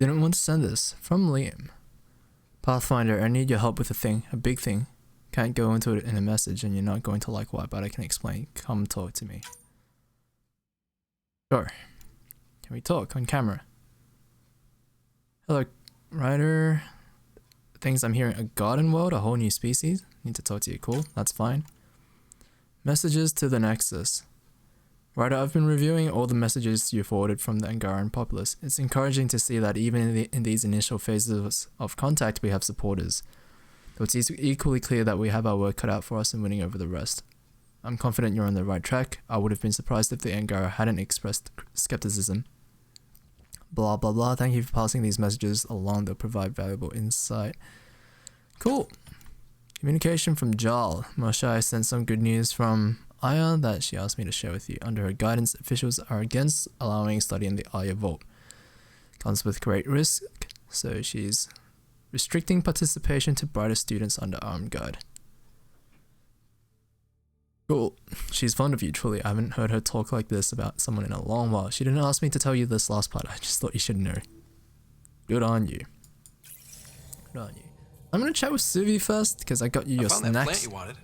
S1: Didn't want to send this. From Liam. Pathfinder, I need your help with a thing. A big thing. Can't go into it in a message and you're not going to like why, but I can explain. Come talk to me. Sure. Can we talk on camera? Hello, Ryder. Things I'm hearing, a garden world, a whole new species. Need to talk to you. Cool, that's fine. Messages to the Nexus. Ryder, I've been reviewing all the messages you forwarded from the Angaran populace. It's encouraging to see that even in these initial phases of contact, we have supporters. Though it's equally clear that we have our work cut out for us in winning over the rest. I'm confident you're on the right track. I would have been surprised if the Angara hadn't expressed skepticism. Blah blah blah. Thank you for passing these messages along. They'll provide valuable insight. Cool. Communication from Jarl. Moshai sent some good news from Aya that she asked me to share with you. Under her guidance, officials are against allowing study in the Aya Vault. Comes with great risk, so she's restricting participation to brighter students under armed guard. Cool. She's fond of you, truly. I haven't heard her talk like this about someone in a long while. She didn't ask me to tell you this last part. I just thought you should know. Good on you. Good on you. I'm gonna chat with Suvi first, because I got you your
S13: I found that
S1: snacks.
S13: plant you wanted.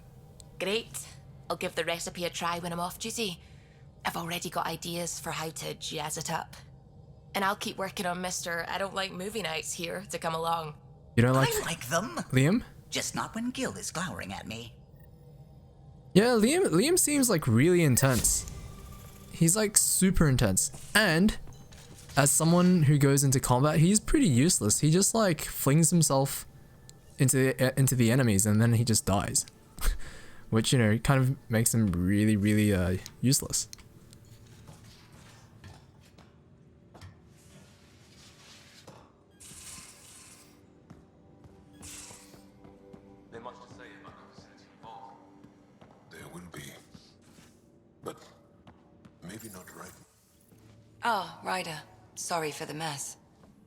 S16: Great. I'll give the recipe a try when I'm off duty. I've already got ideas for how to jazz it up. And I'll keep working on Mr. I don't like movie nights here to come along.
S1: You don't like
S17: I like them.
S1: Liam?
S17: Just not when Gil is glowering at me.
S1: Yeah, Liam seems like really intense. He's like super intense. And as someone who goes into combat, he's pretty useless. He just like flings himself into the enemies and then he just dies. Which, you know, kind of makes him really, really useless.
S6: There much to say about the vicinity involved. There will be. But maybe not right.
S18: Oh, Ryder. Sorry for the mess.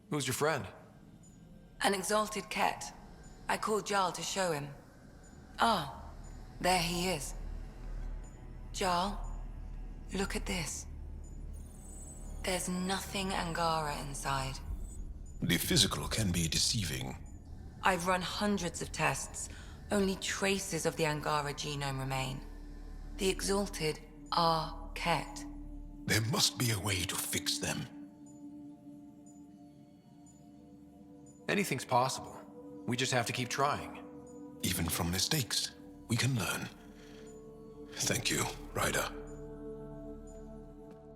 S13: Who's your friend?
S18: An exalted cat. I called Jarl to show him. Ah, there he is. Jarl, look at this. There's nothing Angara inside.
S19: The physical can be deceiving.
S18: I've run hundreds of tests. Only traces of the Angara genome remain. The exalted are Ket.
S19: There must be a way to fix them.
S13: Anything's possible. We just have to keep trying.
S19: Even from mistakes, we can learn. Thank you, Ryder.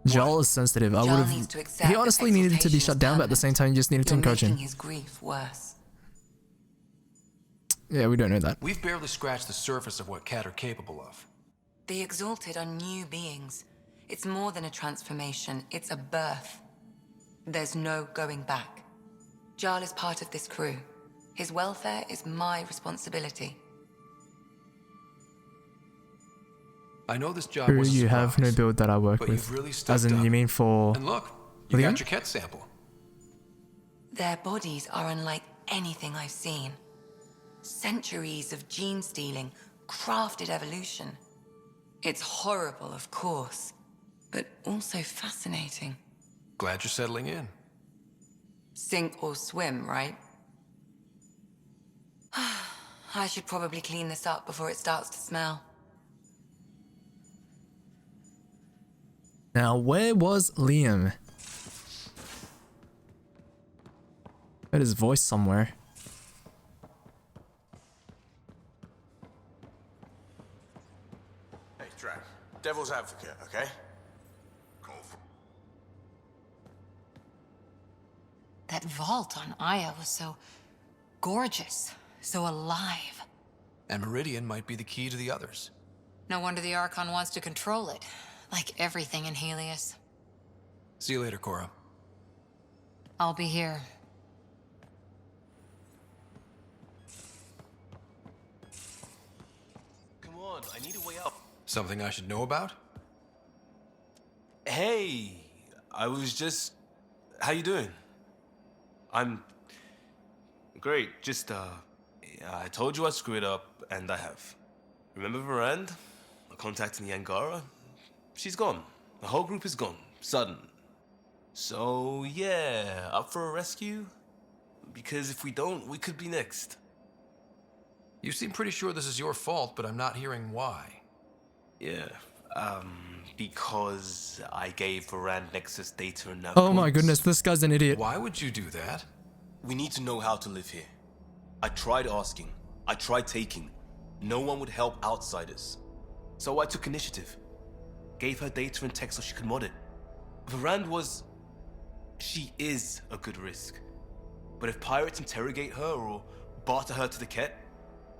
S1: Jarl is sensitive. I would have. He honestly needed to be shut down, but at the same time, you just needed to encourage him.
S18: His grief worse.
S1: Yeah, we don't know that.
S13: We've barely scratched the surface of what Ket are capable of.
S18: The exalted are new beings. It's more than a transformation, it's a birth. There's no going back. Jarl is part of this crew. His welfare is my responsibility.
S13: I know this job
S1: True,
S13: was a
S1: you have no
S13: surprise,
S1: build that I work
S13: but
S1: with.
S13: you've really
S1: As
S13: stepped
S1: in,
S13: up.
S1: you mean for
S13: And look, you
S1: Liam?
S13: got your Ket sample.
S18: Their bodies are unlike anything I've seen. Centuries of gene stealing, crafted evolution. It's horrible, of course, but also fascinating.
S13: Glad you're settling in.
S18: Sink or swim, right? I should probably clean this up before it starts to smell.
S1: Now, where was Liam? Heard his voice somewhere.
S20: Hey, Drac. Devil's advocate, okay?
S12: That vault on Aya was so gorgeous, so alive.
S13: And Meridian might be the key to the others.
S12: No wonder the Archon wants to control it, like everything in Helios.
S13: See you later, Cora.
S12: I'll be here.
S7: Come on, I need a way out.
S13: Something I should know about?
S7: Hey, I was just... How you doing? I'm... Great, just, I told you I'd screw it up, and I have. Remember Varand? A contact in the Angara? She's gone. The whole group is gone. Sudden. So, yeah, up for a rescue? Because if we don't, we could be next.
S13: You seem pretty sure this is your fault, but I'm not hearing why.
S7: Yeah, because I gave Varand Nexus data and nav
S1: Oh my
S7: points.
S1: goodness, this guy's an idiot.
S13: Why would you do that?
S7: We need to know how to live here. I tried asking. I tried taking. No one would help outsiders. So I took initiative. Gave her data and tech so she could mod it. Varand was... She is a good risk. But if pirates interrogate her or barter her to the Ket,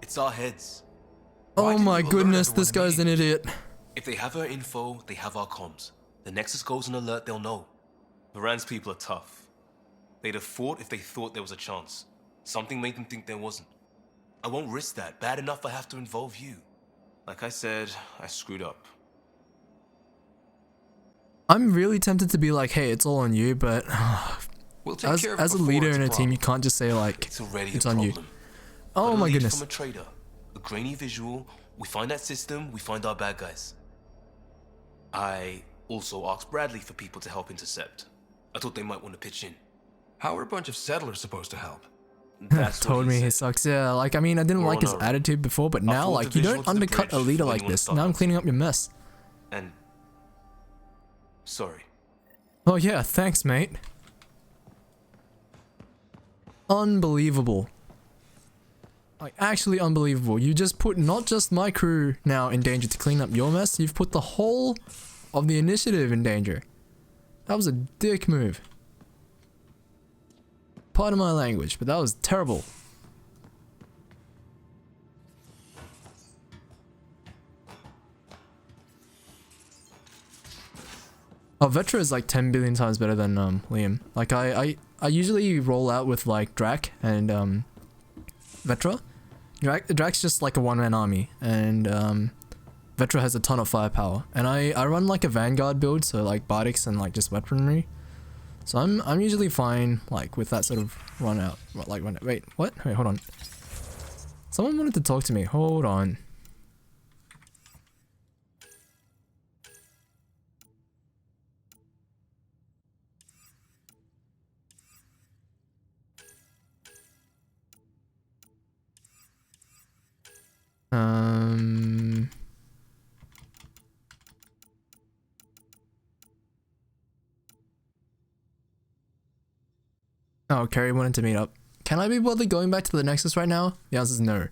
S7: it's our heads.
S1: Oh my goodness, this guy's an idiot.
S7: If they have her info, they have our comms. The Nexus goes on alert, they'll know. Varand's people are tough. They'd have fought if they thought there was a chance. Something made them think there wasn't. I won't risk that. Bad enough I have to involve you. Like I said, I screwed up.
S1: I'm really tempted to be like, hey, it's all on you, but
S13: We'll take care of it
S1: as a
S13: before
S1: leader
S13: it's
S1: in a
S13: a
S1: team,
S13: problem.
S1: you can't just say like,
S7: It's already
S1: it's
S7: a
S1: on you.
S7: problem.
S1: Oh
S7: Got a
S1: my
S7: lead
S1: goodness.
S7: From a trader, a grainy visual. We find that system, we find our bad guys. I also asked Bradley for people to help intercept. I thought they might want to pitch in.
S13: How are a bunch of settlers supposed to help?
S7: That's what
S1: Told me he sucks. Yeah, like I mean, I didn't
S7: We're
S1: like
S7: on
S1: his
S7: our-
S1: attitude before, but now
S7: forward
S1: like you
S7: the
S1: don't
S7: visual to the
S1: undercut a
S7: bridge
S1: leader
S7: when
S1: like
S7: you wanna
S1: this.
S7: start
S1: Now I'm
S7: out.
S1: cleaning up your mess.
S7: And... Sorry.
S1: Oh yeah, thanks, mate. Unbelievable. Like actually unbelievable. You just put not just my crew now in danger to clean up your mess, you've put the whole of the initiative in danger. That was a dick move. Pardon my language, but that was terrible. Oh, Vetra is like 10 billion times better than Liam. Like I usually roll out with like Drac and Vetra. Drac's just like a one-man army, and Vetra has a ton of firepower. And I run like a Vanguard build, so like Bardics and like just weaponry. So I'm usually fine like with that sort of run out. Wait, what? Wait, hold on. Someone wanted to talk to me. Hold on. Oh, Carrie wanted to meet up. Can I be bothered going back to the Nexus right now? The answer is no.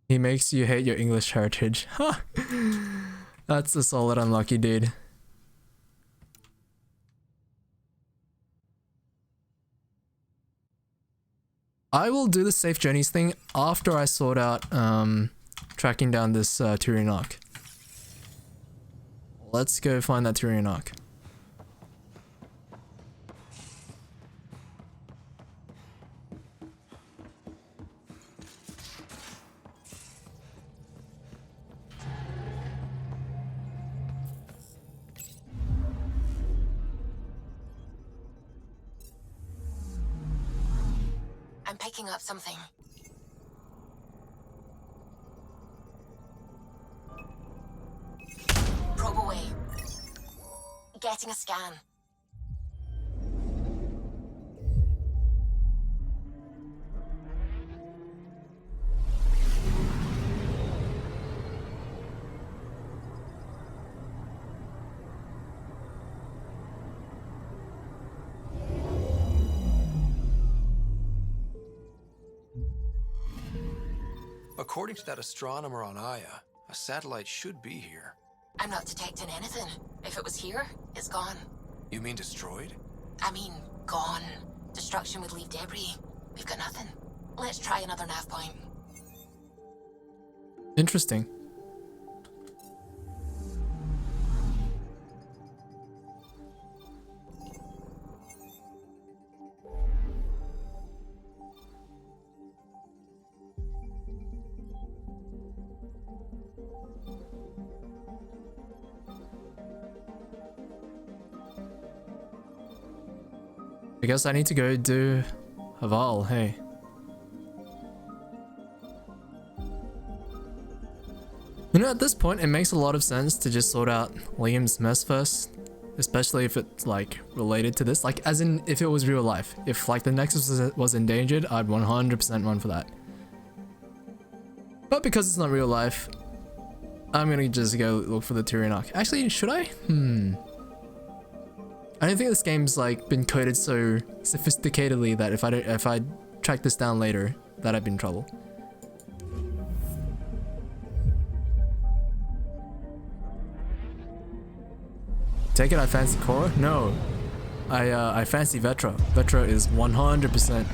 S1: He makes you hate your English heritage. Ha! That's a solid unlucky, dude. I will do the safe journeys thing after I sort out tracking down this Turian Arc. Let's go find that Turian Arc.
S16: I'm picking up something. Probe away. Getting a scan.
S13: According to that astronomer on Aya, a satellite should be here.
S16: I'm not detecting anything. If it was here, it's gone.
S13: You mean destroyed?
S16: I mean, gone. Destruction would leave debris. We've got nothing. Let's try another nav point.
S1: Interesting. I guess I need to go do Haval, hey. You know, at this point, it makes a lot of sense to just sort out Liam's mess first. especially if it's like related to this, like as in if it was real life. If like the Nexus was endangered, I'd 100% run for that. But because it's not real life, I'm gonna just go look for the Tyrian arc. Actually, should I? I don't think this game's like been coded so sophisticatedly that if I track this down later, that I'd be in trouble. Take it I fancy Cora? No. I fancy Vetra. Vetra is 100%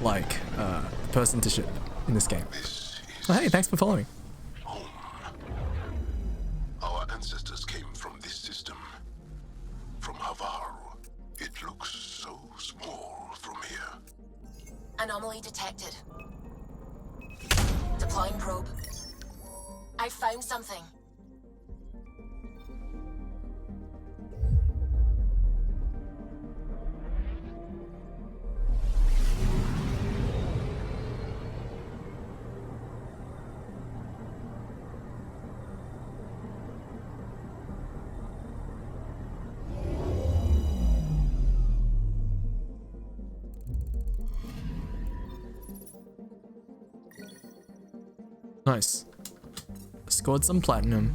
S1: like person to ship in this game. Oh, hey, thanks for following.
S19: Our ancestors came from this system. From Havaru. It looks so small from here.
S16: Anomaly detected. Deploying probe. I found something.
S1: Nice. Scored some platinum.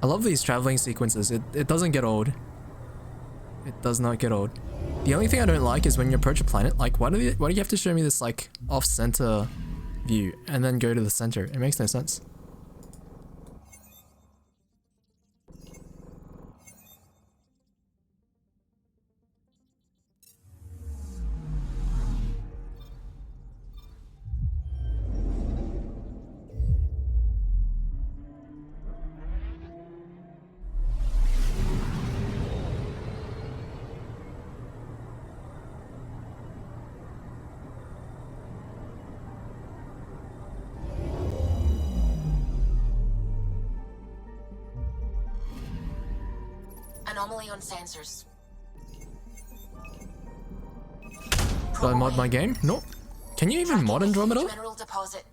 S1: I love these traveling sequences. It doesn't get old. It does not get old. The only thing I don't like is when you approach a planet, like why do you have to show me this like off-center view and then go to the center? It makes no sense.
S16: Anomaly on sensors.
S1: Do I mod my game? Nope. Can you even mod Andromeda?
S16: Mineral deposit.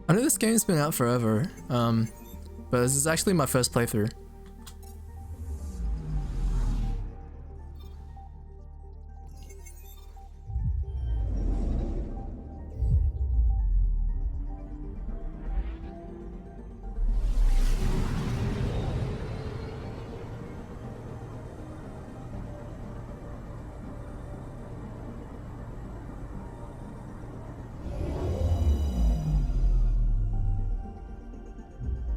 S1: I know this game's been out forever, but this is actually my first playthrough.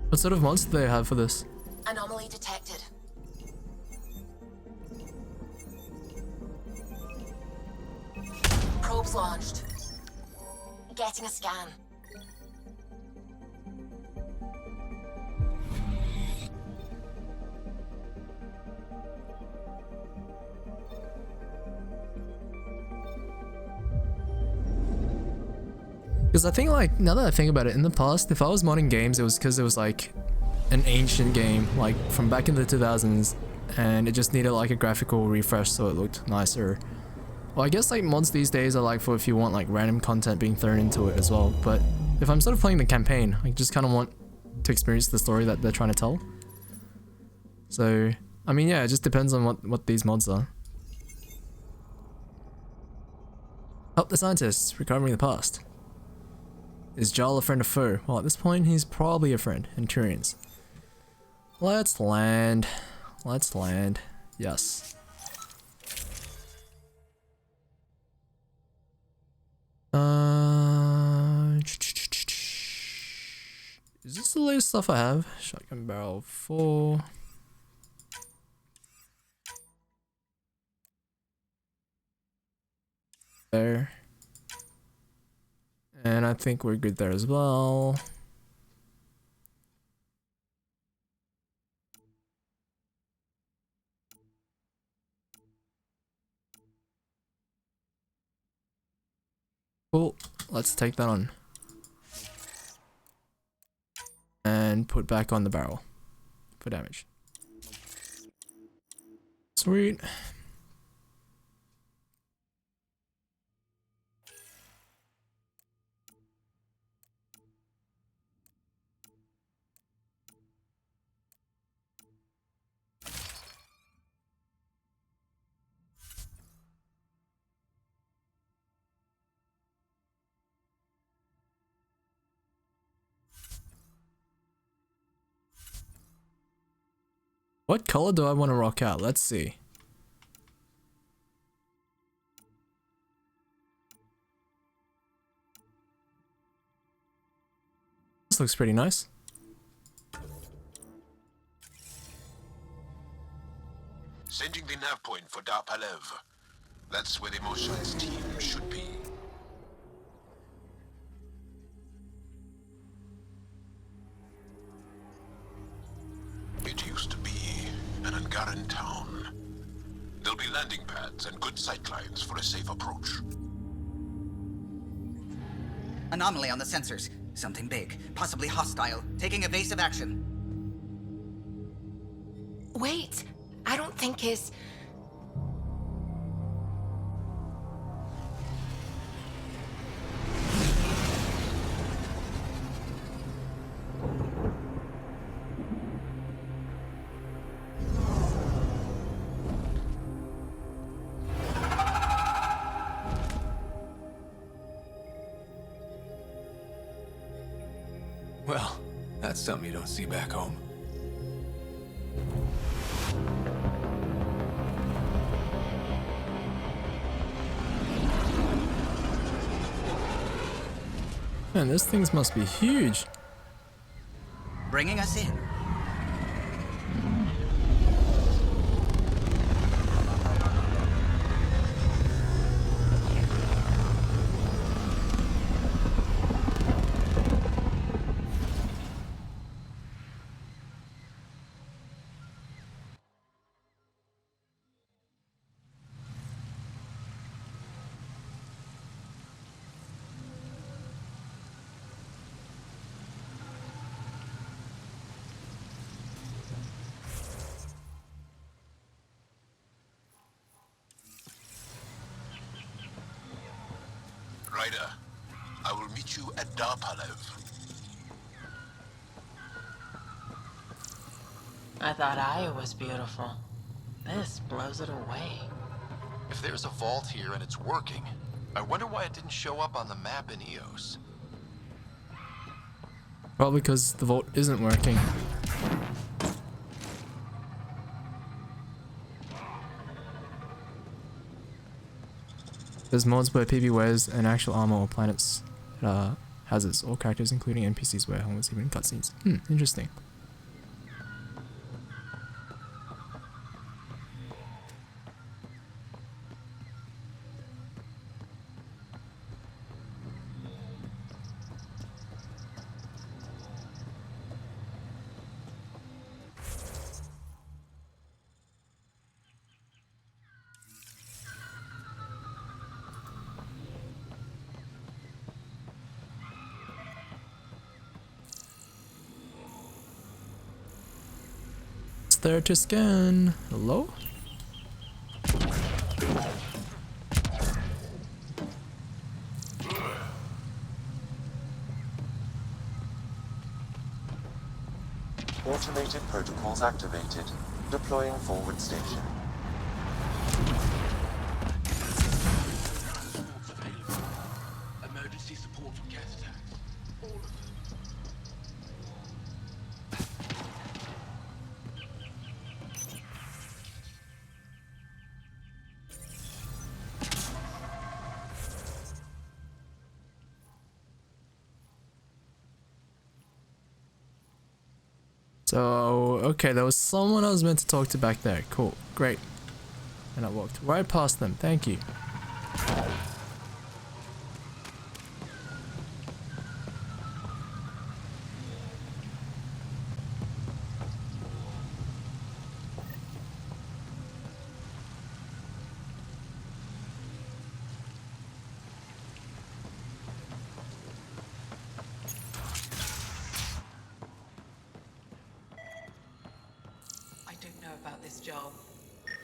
S1: What sort of mods do they have for this?
S16: Anomaly detected. Probes launched. Getting a scan.
S1: Because I think like, now that I think about it, in the past, if I was modding games, it was because it was like an ancient game, like from back in the 2000s, and it just needed like a graphical refresh so it looked nicer. Well, I guess like mods these days are like for if you want like random content being thrown into it as well, but if I'm sort of playing the campaign, I just kind of want to experience the story that they're trying to tell. So, I mean, yeah, it just depends on what these mods are. Help the scientists, recovering the past. Is Jarl a friend or foe? Well, at this point, he's probably a friend, and Turians. Let's land. Let's land. Yes. Is this the latest stuff I have? Shotgun barrel 4. There. And I think we're good there as well. Cool. Let's take that on. and put back on the barrel for damage. Sweet. What color do I want to rock out? Let's see. This looks pretty nice.
S19: Sending the nav point for Dar Palev. That's where the Moshai's team should be. It used to be an Angaran town. There'll be landing pads and good sightlines for a safe approach.
S17: Anomaly on the sensors. Something big, possibly hostile, taking evasive action.
S16: Wait, I don't think his...
S13: Well, that's something you don't see back home.
S1: Man, those things must be huge.
S17: Bringing us in.
S19: Ryder, I will meet you at Dar Palev.
S21: I thought Aya was beautiful. This blows it away.
S22: If there's a vault here and it's working, I wonder why it didn't show up on the map in Eos.
S1: Probably because the vault isn't working. There's mods where PB wears an actual armor or planets hazards. All characters, including NPCs, wear helmets even in cutscenes. Interesting. There to scan. Hello?
S2: Automated protocols activated. Deploying forward station.
S3: Emergency support from gas attacks. All of them.
S1: So, okay, there was someone I was meant to talk to back there. Cool, great. And I walked right past them, thank you.
S5: about this, Joel.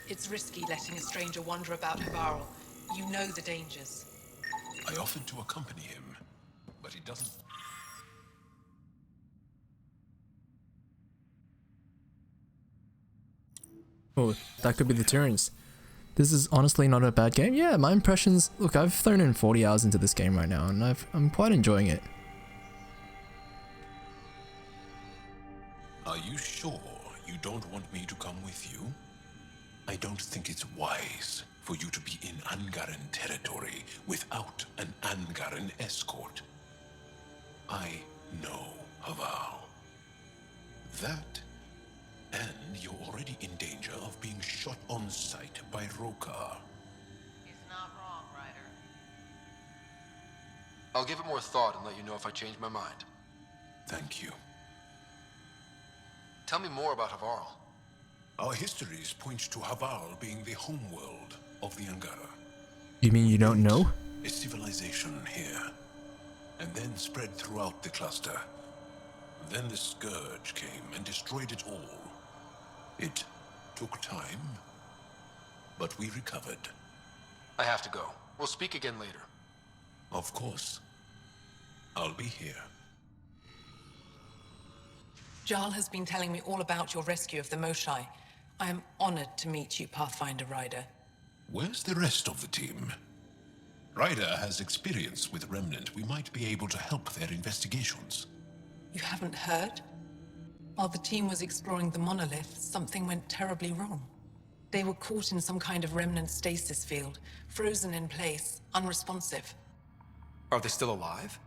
S5: It's risky letting a stranger wander about Havarl. You know the dangers.
S19: I offered to accompany him, but he doesn't.
S1: Oh, that could be the Tyrants. This is honestly not a bad game. Yeah, my impressions... Look, I've thrown in 40 hours into this game right now, and I'm quite enjoying it.
S19: Are you sure you don't want me to come with you? I don't think it's wise for you to be in Angaran territory without an Angaran escort. I know Havarl. That, and you're already in danger of being shot on sight by Rokar.
S21: He's not wrong, Ryder.
S22: I'll give it more thought and let you know if I change my mind.
S19: Thank you.
S22: Tell me more about Havarl.
S19: Our histories point to Havarl being the homeworld of the Angara.
S1: You mean you don't know?
S19: A civilization here, and then spread throughout the cluster. Then the Scourge came and destroyed it all. It took time, but we recovered.
S22: I have to go. We'll speak again later.
S19: Of course. I'll be here.
S5: Jarl has been telling me all about your rescue of the Moshae. I am honored to meet you, Pathfinder Ryder.
S19: Where's the rest of the team? Ryder has experience with Remnant. We might be able to help their investigations.
S5: You haven't heard? While the team was exploring the monolith, something went terribly wrong. They were caught in some kind of remnant stasis field, frozen in place, unresponsive.
S13: Are they still alive?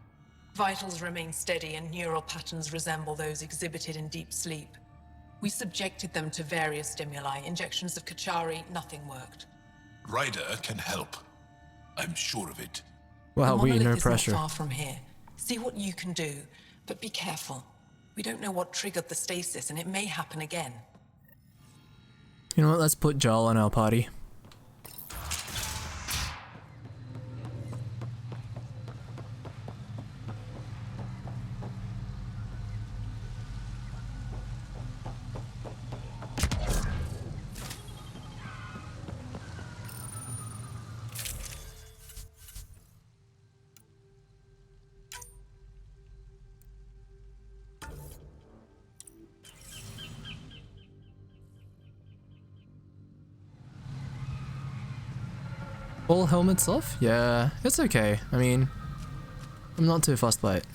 S5: Vitals remain steady and neural patterns resemble those exhibited in deep sleep. We subjected them to various stimuli, injections of Kachari, nothing worked.
S19: Ryder can help. I'm sure of it.
S1: Wow,
S5: The
S1: we
S5: monolith
S1: no
S5: is
S1: pressure.
S5: not far from here. See what you can do, but be careful. We don't know what triggered the stasis, and it may happen again.
S1: You know what? Let's put Jarl on our party. All helmets off? Yeah, it's okay. I mean, I'm not too fussed by it.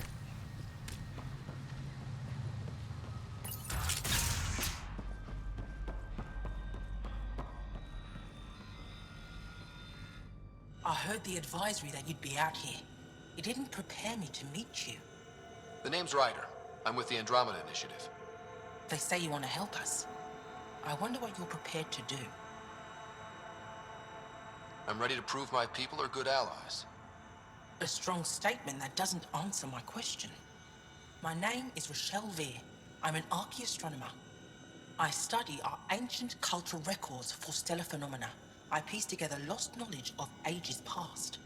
S4: I heard the advisory that you'd be out here. It didn't prepare me to meet you.
S22: The name's Ryder. I'm with the Andromeda Initiative.
S4: They say you want to help us. I wonder what you're prepared to do.
S22: I'm ready to prove my people are good allies.
S4: A strong statement that doesn't answer my question. My name is Rochelle Veer. I'm an archaeoastronomer. I study our ancient cultural records for stellar phenomena. I piece together lost knowledge of ages past.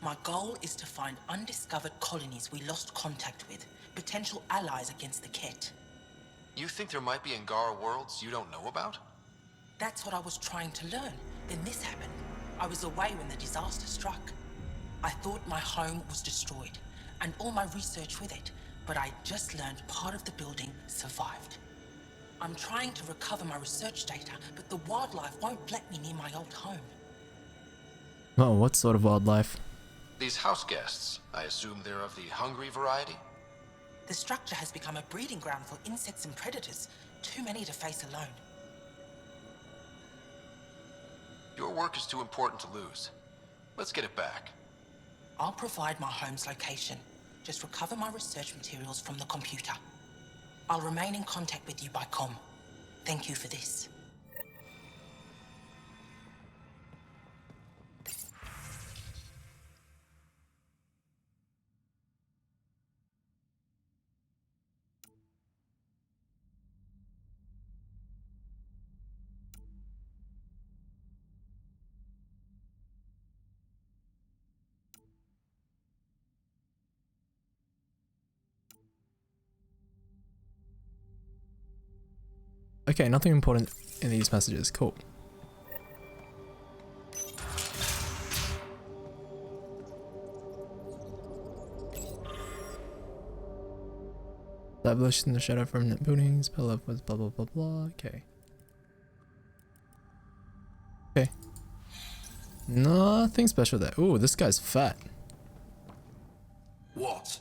S4: My goal is to find undiscovered colonies we lost contact with, potential allies against the Ket.
S22: You think there might be Angara worlds you don't know about?
S4: That's what I was trying to learn. Then this happened. I was away when the disaster struck. I thought my home was destroyed, and all my research with it, but I just learned part of the building survived. I'm trying to recover my research data, but the wildlife won't let me near my old home.
S1: Oh, what sort of wildlife?
S22: These house guests, I assume they're of the hungry variety?
S4: The structure has become a breeding ground for insects and predators, too many to face alone.
S22: Your work is too important to lose. Let's get it back.
S4: I'll provide my home's location. Just recover my research materials from the computer. I'll remain in contact with you by comm. Thank you for this.
S1: Okay, nothing important in these messages. Cool. Established in the shadow from net buildings, built up with blah blah blah blah. Okay. Okay. Nothing special there. Ooh, this guy's fat.
S22: What?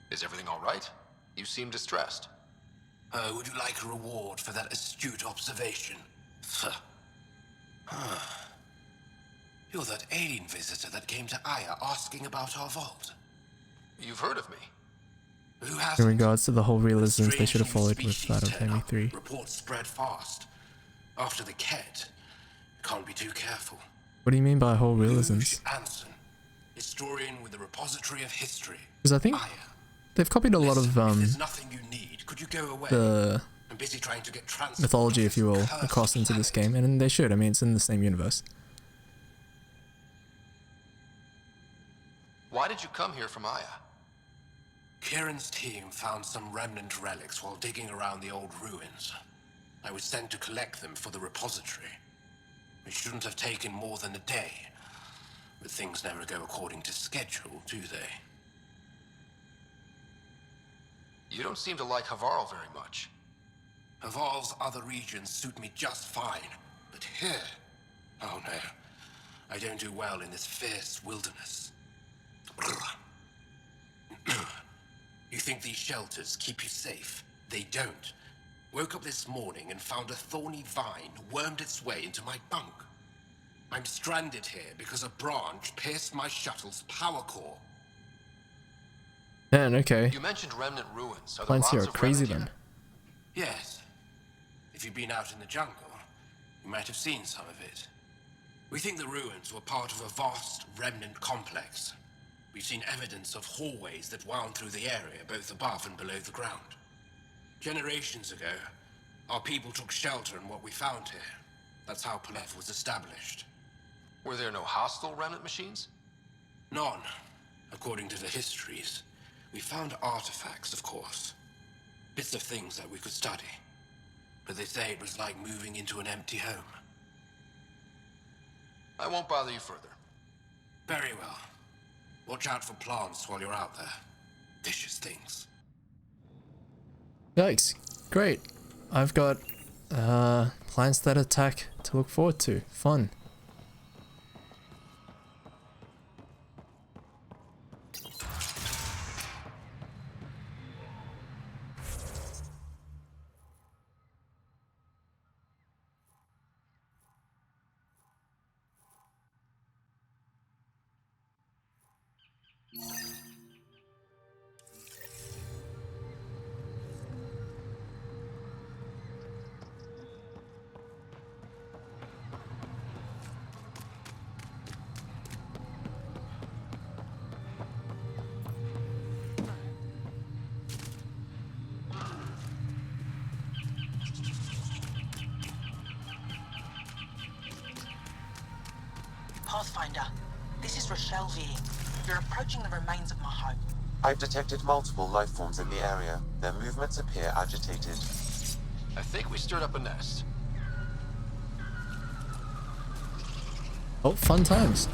S22: Is everything all right? You seem distressed.
S8: Would you like a reward for that astute observation? You're that alien visitor that came to Aya asking about our vault.
S22: You've heard of me.
S8: Who has
S1: In regards to the whole realisms, they should have followed with that of Hammy 3.
S8: reports spread fast. After the Ket, can't be too careful.
S1: What do you mean by whole realisms?
S8: Anson, historian with the repository of history.
S1: Because I think they've copied a lot of
S8: There's nothing you need. Could you go away?
S1: the
S8: I'm busy trying to get transferred.
S1: mythology, if you will, across into this game, and they should. I mean, it's in the same universe.
S22: Why did you come here from Aya?
S8: Kieran's team found some remnant relics while digging around the old ruins. I was sent to collect them for the repository. It shouldn't have taken more than a day, but things never go according to schedule, do they?
S22: You don't seem to like Havarl very much.
S8: Havarl's other regions suit me just fine, but here... Oh no, I don't do well in this fierce wilderness. You think these shelters keep you safe? They don't. Woke up this morning and found a thorny vine wormed its way into my bunk. I'm stranded here because a branch pierced my shuttle's power core.
S1: Man, okay.
S22: You mentioned remnant ruins. Are there
S1: Plants
S22: lots
S1: here are
S22: of
S1: crazy
S22: remnant
S1: then.
S8: Yes. If you've been out in the jungle, you might have seen some of it. We think the ruins were part of a vast remnant complex. We've seen evidence of hallways that wound through the area, both above and below the ground. Generations ago, our people took shelter in what we found here. That's how Palev was established.
S22: Were there no hostile remnant machines?
S8: None, according to the histories. We found artifacts, of course. Bits of things that we could study. But they say it was like moving into an empty home.
S22: I won't bother you further.
S8: Very well. Watch out for plants while you're out there. Vicious things.
S1: Yikes. Great. I've got plants that attack to look forward to. Fun.
S4: Pathfinder, this is Rochelle V. You're approaching the remains of my home.
S2: I've detected multiple life forms in the area. Their movements appear agitated.
S22: I think we stirred up a nest.
S1: Oh, fun times.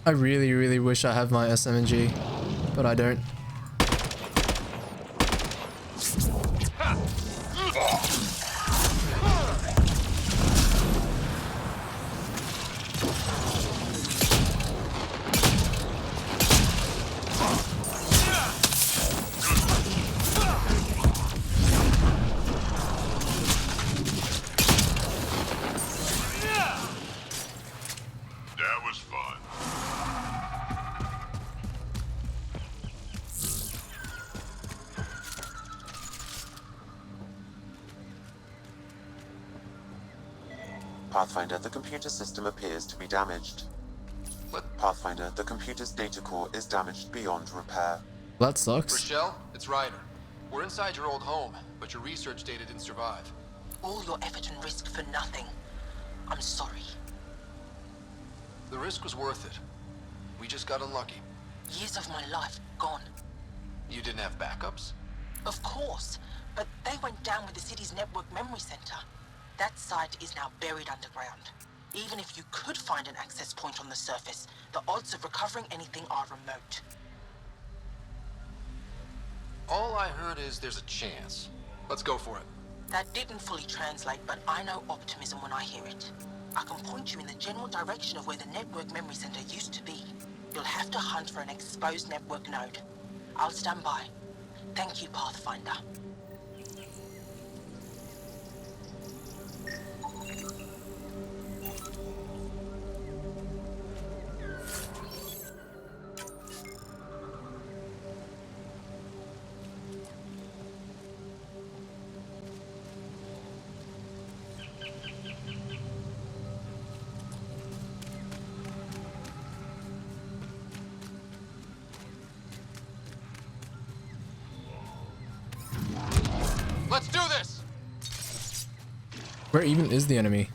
S1: I really, really wish I have my SMG, but I don't.
S11: That was fun.
S2: Pathfinder, the computer system appears to be damaged. Pathfinder, the computer's data core is damaged beyond repair.
S1: That sucks.
S22: Rochelle, it's Ryder. We're inside your old home, but your research data didn't survive.
S4: All your effort and risk for nothing. I'm sorry.
S22: The risk was worth it. We just got unlucky.
S4: Years of my life gone.
S22: You didn't have backups?
S4: Of course, but they went down with the city's network memory center. That site is now buried underground. Even if you could find an access point on the surface, the odds of recovering anything are remote.
S22: All I heard is there's a chance. Let's go for it.
S4: That didn't fully translate, but I know optimism when I hear it. I can point you in the general direction of where the network memory center used to be. You'll have to hunt for an exposed network node. I'll stand by. Thank you, Pathfinder.
S22: Let's do this!
S1: Where even is the enemy?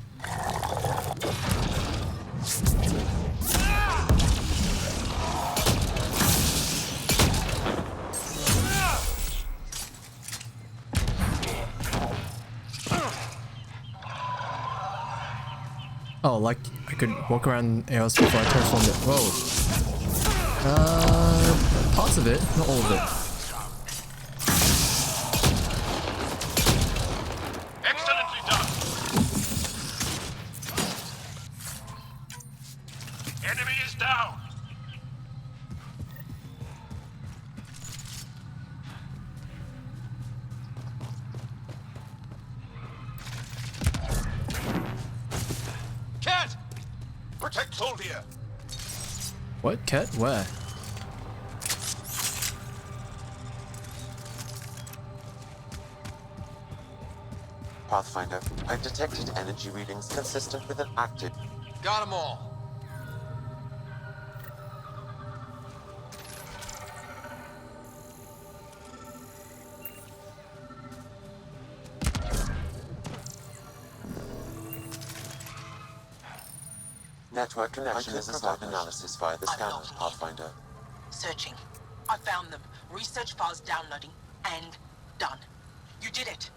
S1: Oh, like I could walk around AOS before I transformed it. Whoa. Parts of it, not all of it.
S9: Excellently done. Enemy is down.
S22: Cat!
S9: Protect Soldier.
S1: What? Cat? Where?
S2: Pathfinder, I've detected energy readings consistent with an active.
S22: Got them all.
S2: Network connection is a slight analysis via the scanner, Pathfinder.
S4: Searching. I found them. Research files downloading and done. You did it.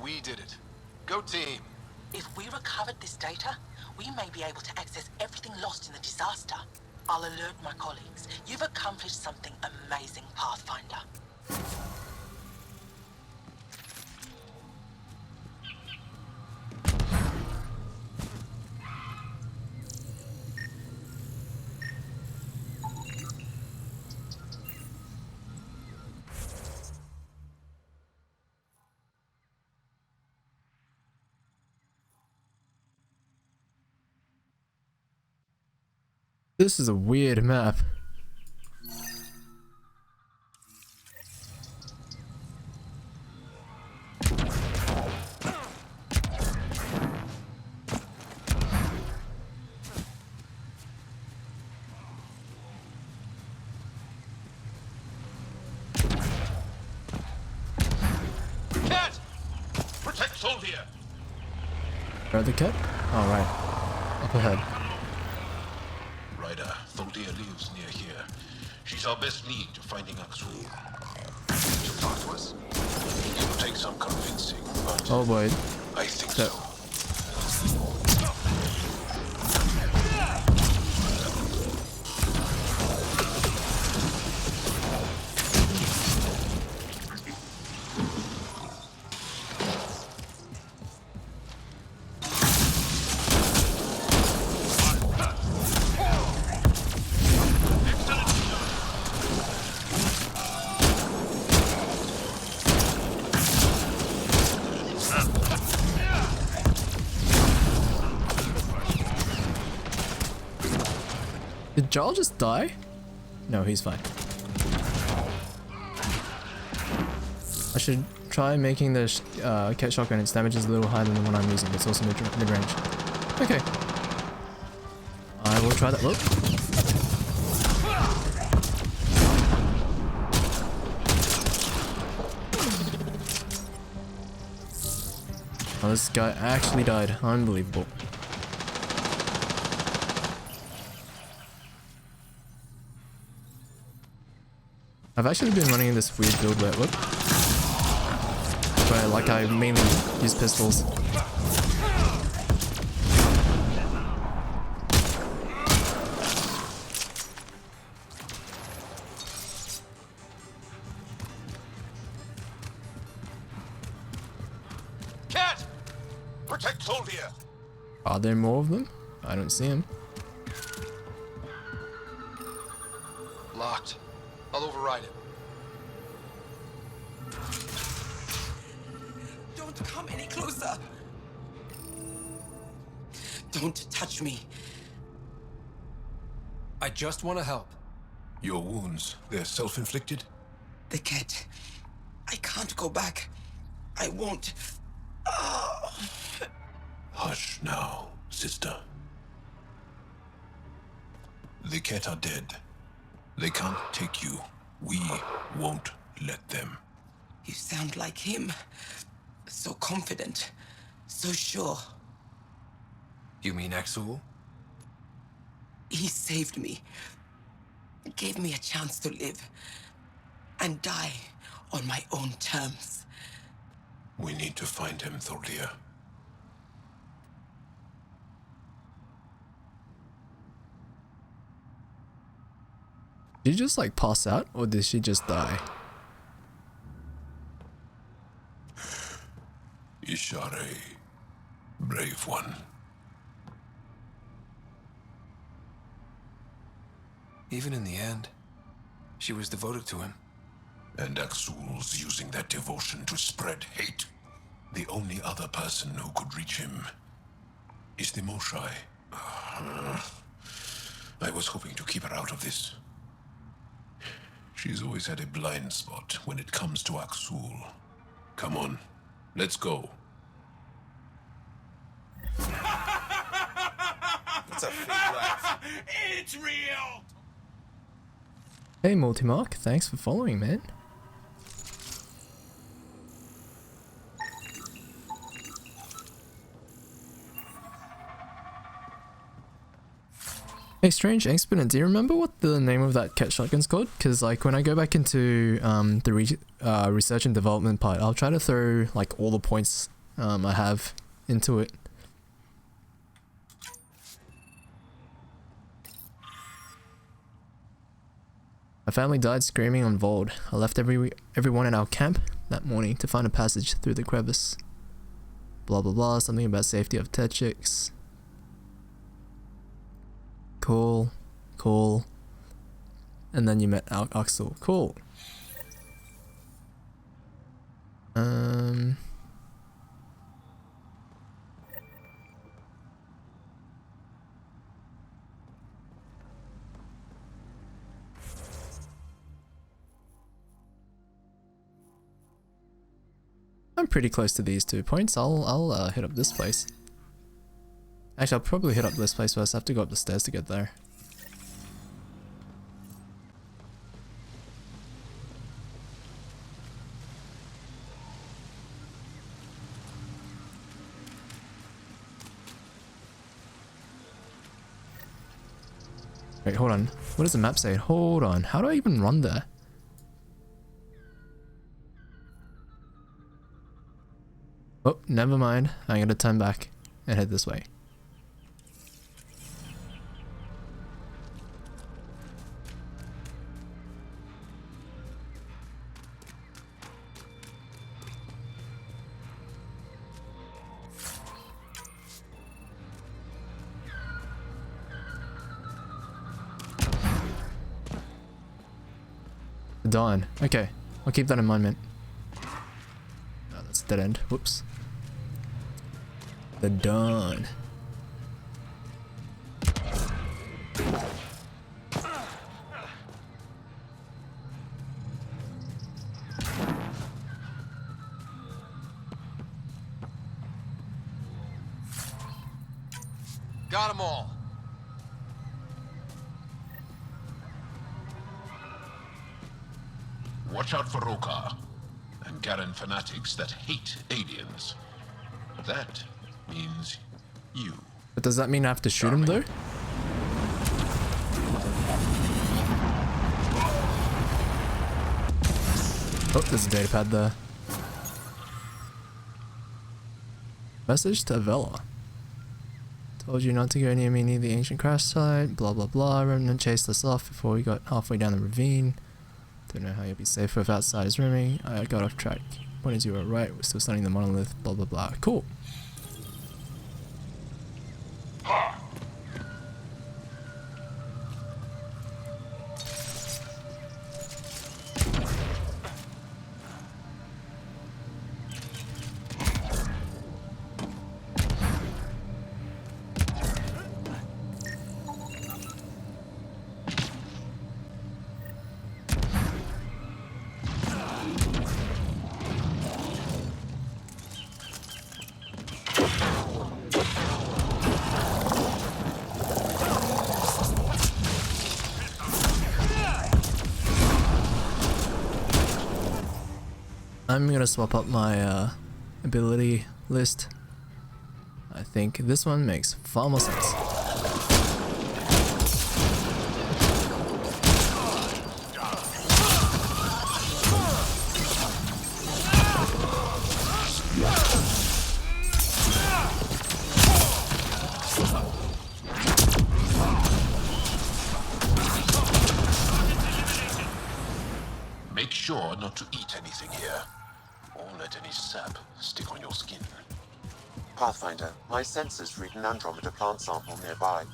S22: We did it. Go team.
S4: If we recovered this data, we may be able to access everything lost in the disaster. I'll alert my colleagues. You've accomplished something amazing, Pathfinder.
S1: This is a weird map.
S9: Cat! Protect Soldier.
S1: Where are the cat? All right. Up ahead.
S19: Ryder, Thuldia lives near here. She's our best lead to finding Aksu. To talk to us? It'll take some convincing, but
S1: Oh boy.
S19: I think
S1: so. Did Jarl just die? No, he's fine. I should try making the cat shotgun. Its damage is a little higher than the one I'm using, but it's also mid-range. Okay. try that. Look. Oh, this guy actually died. Unbelievable. I've actually been running this weird build where, look, where like I mainly use pistols.
S9: Cat! Protect Soldier!
S1: Are there more of them? I don't see them.
S22: Locked. I'll override it.
S4: Don't come any closer. Don't touch me.
S13: I just want to help.
S6: Your wounds, they're self-inflicted?
S4: The cat. I can't go back. I won't. Oh.
S19: Hush now, sister. The Ket are dead. They can't take you. We won't let them.
S4: You sound like him. So confident. So sure.
S13: You mean Exul?
S4: He saved me. Gave me a chance to live. And die on my own terms.
S19: We need to find him, Thordir.
S1: Did you just like pass out or did she just die?
S19: Ishare, brave one.
S13: Even in the end, she was devoted to him.
S19: And Axul's using that devotion to spread hate. The only other person who could reach him is the Moshae. I was hoping to keep her out of this. She's always had a blind spot when it comes to Axul. Come on, let's go.
S9: It's a fake laugh. It's real!
S1: Hey Multimark, thanks for following, man. Hey Strange Exponent, do you remember what the name of that cat shotgun's called? Because like when I go back into the research and development part, I'll try to throw like all the points I have into it. My family died screaming on Vold. I left everyone in our camp that morning to find a passage through the crevice. Blah blah blah, something about safety of Techix. Cool, cool. And then you met Axel. Cool. I'm pretty close to these 2 points. I'll hit up this place. Actually, I'll probably hit up this place first. I have to go up the stairs to get there. Wait, hold on. What does the map say? Hold on. How do I even run there? Oh, never mind. I'm gonna turn back and head this way. Dawn. Okay, I'll keep that in mind, man. Oh, that's dead end. Whoops. The Dawn.
S22: Got them all.
S19: watch out for Rokar. Angaran fanatics that hate aliens. That means you.
S1: But does that mean I have to shoot him though? Oh, there's a data pad there. Message to Vela. Told you not to go near me near the ancient crash site. Blah blah blah. Remnant chased us off before we got halfway down the ravine. Don't know how you'll be safe with outsiders roaming. I got off track. Point is, you were right. We're still studying the monolith. Blah blah blah. Cool. I'm gonna swap up my ability list. I think this one makes far more sense.
S19: Make sure not to eat anything here. Or let any sap stick on your skin.
S2: Pathfinder, my sensors read an Andromeda plant sample nearby.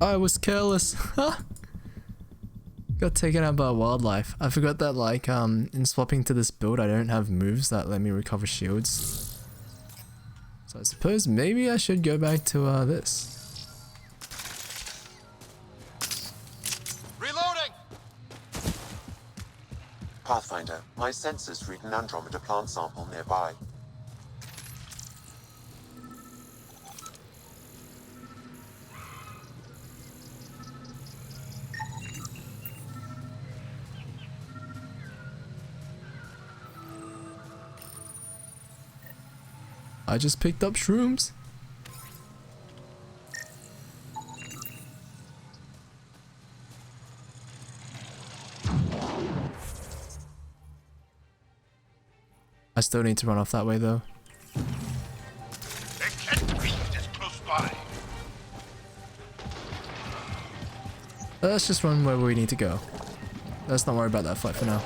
S1: I was careless. Got taken out by wildlife. I forgot that like in swapping to this build I don't have moves that let me recover shields. So I suppose maybe I should go back to this.
S2: Reloading! Pathfinder, my sensors read an Andromeda plant sample nearby.
S1: I just picked up shrooms. I still need to run off that way though.
S9: There can't be just close by.
S1: Let's just run where we need to go. Let's not worry about that fight for now.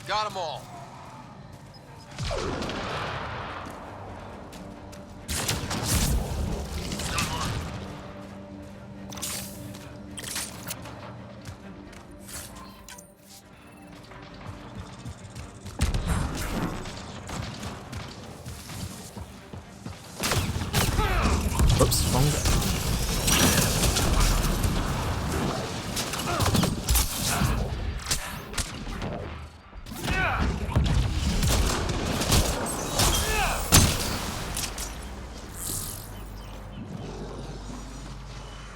S13: Got them all.
S1: Oops, wrong guy.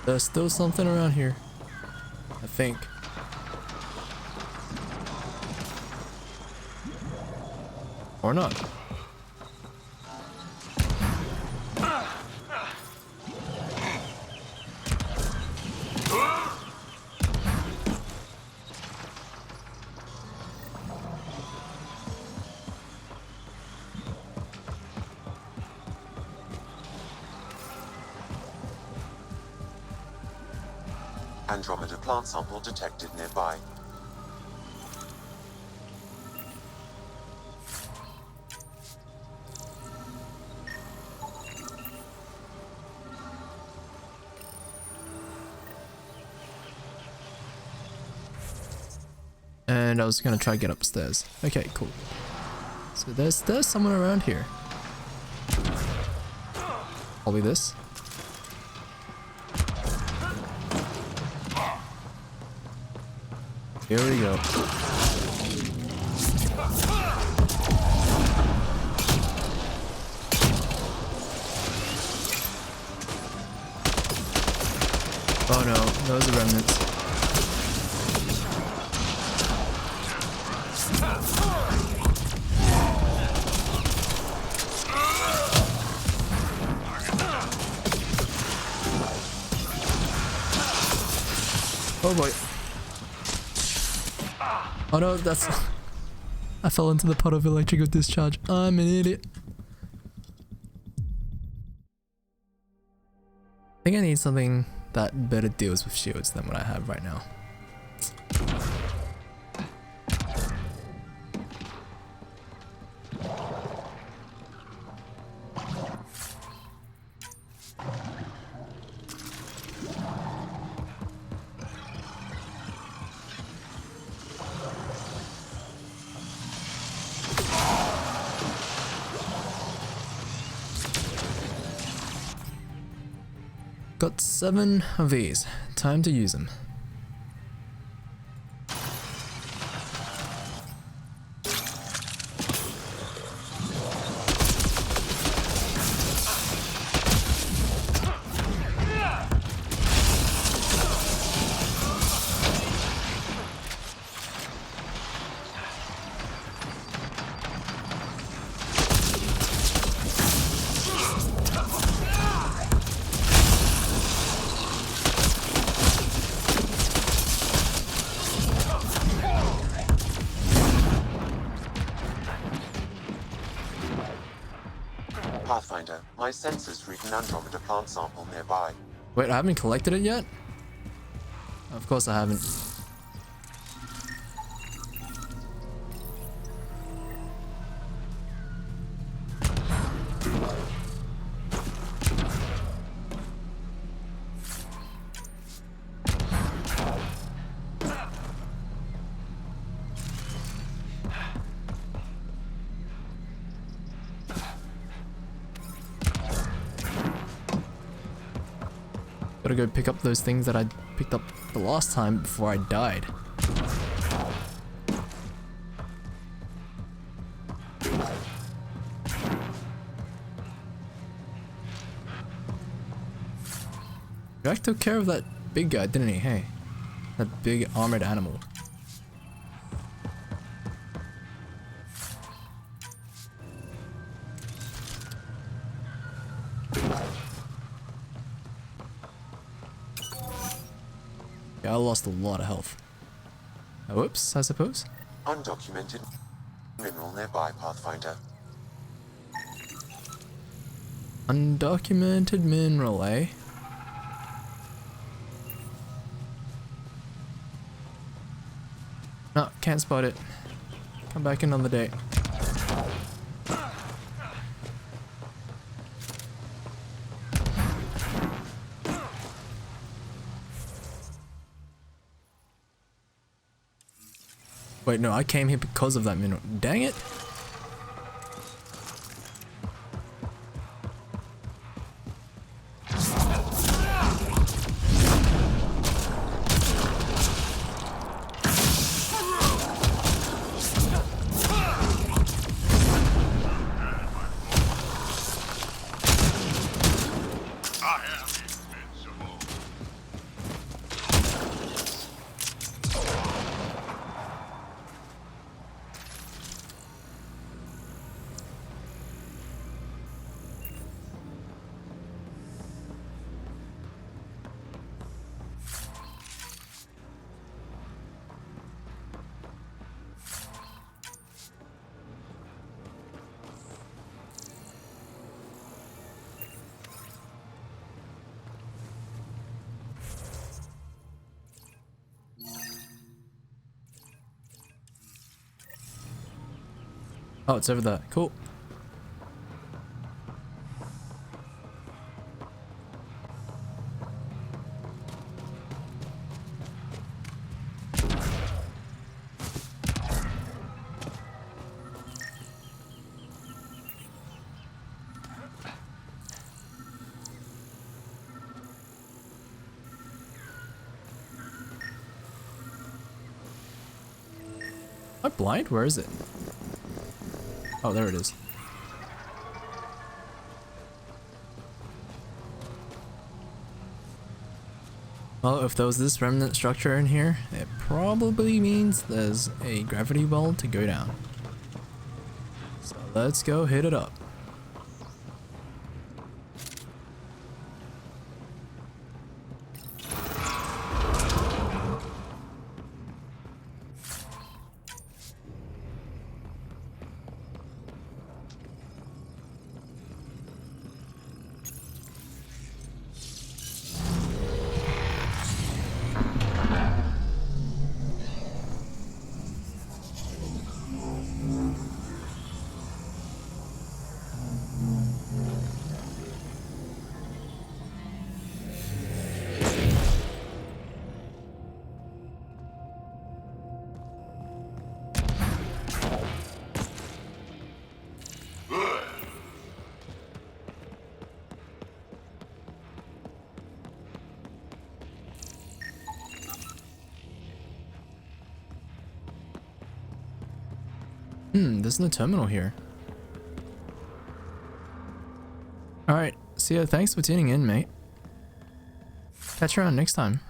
S1: There's still something around here, I think. Or not.
S2: Andromeda plant sample detected nearby.
S1: And I was gonna try to get upstairs. Okay, cool. So there's someone around here. Probably this. Here we go. Oh no, those are remnants. Oh boy. Oh no, that's... I fell into the pot of electrical discharge. I'm an idiot. I think I need something that better deals with shields than what I have right now. Got 7 of these. Time to use them.
S2: Pathfinder, my sensors read an Andromeda plant sample nearby.
S1: Wait, I haven't collected it yet? Of course I haven't. Gotta go pick up those things that I picked up the last time before I died. Jack took care of that big guy, didn't he? Hey, that big armored animal. Yeah, I lost a lot of health. Whoops, I suppose.
S2: Undocumented mineral nearby, Pathfinder.
S1: Undocumented mineral, eh? No, can't spot it. Come back another day. Wait, no, I came here because of that mineral. Dang it! Oh, it's over there. Cool. Am I blind? Where is it? Oh, there it is. Well, if there was this remnant structure in here, it probably means there's a gravity well to go down. So let's go hit it up. There's no terminal here. Alright, see ya. Thanks for tuning in, mate. Catch you around next time.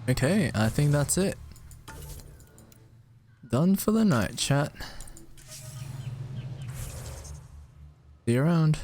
S1: Okay, I think that's it. Done for the night, chat. See you around.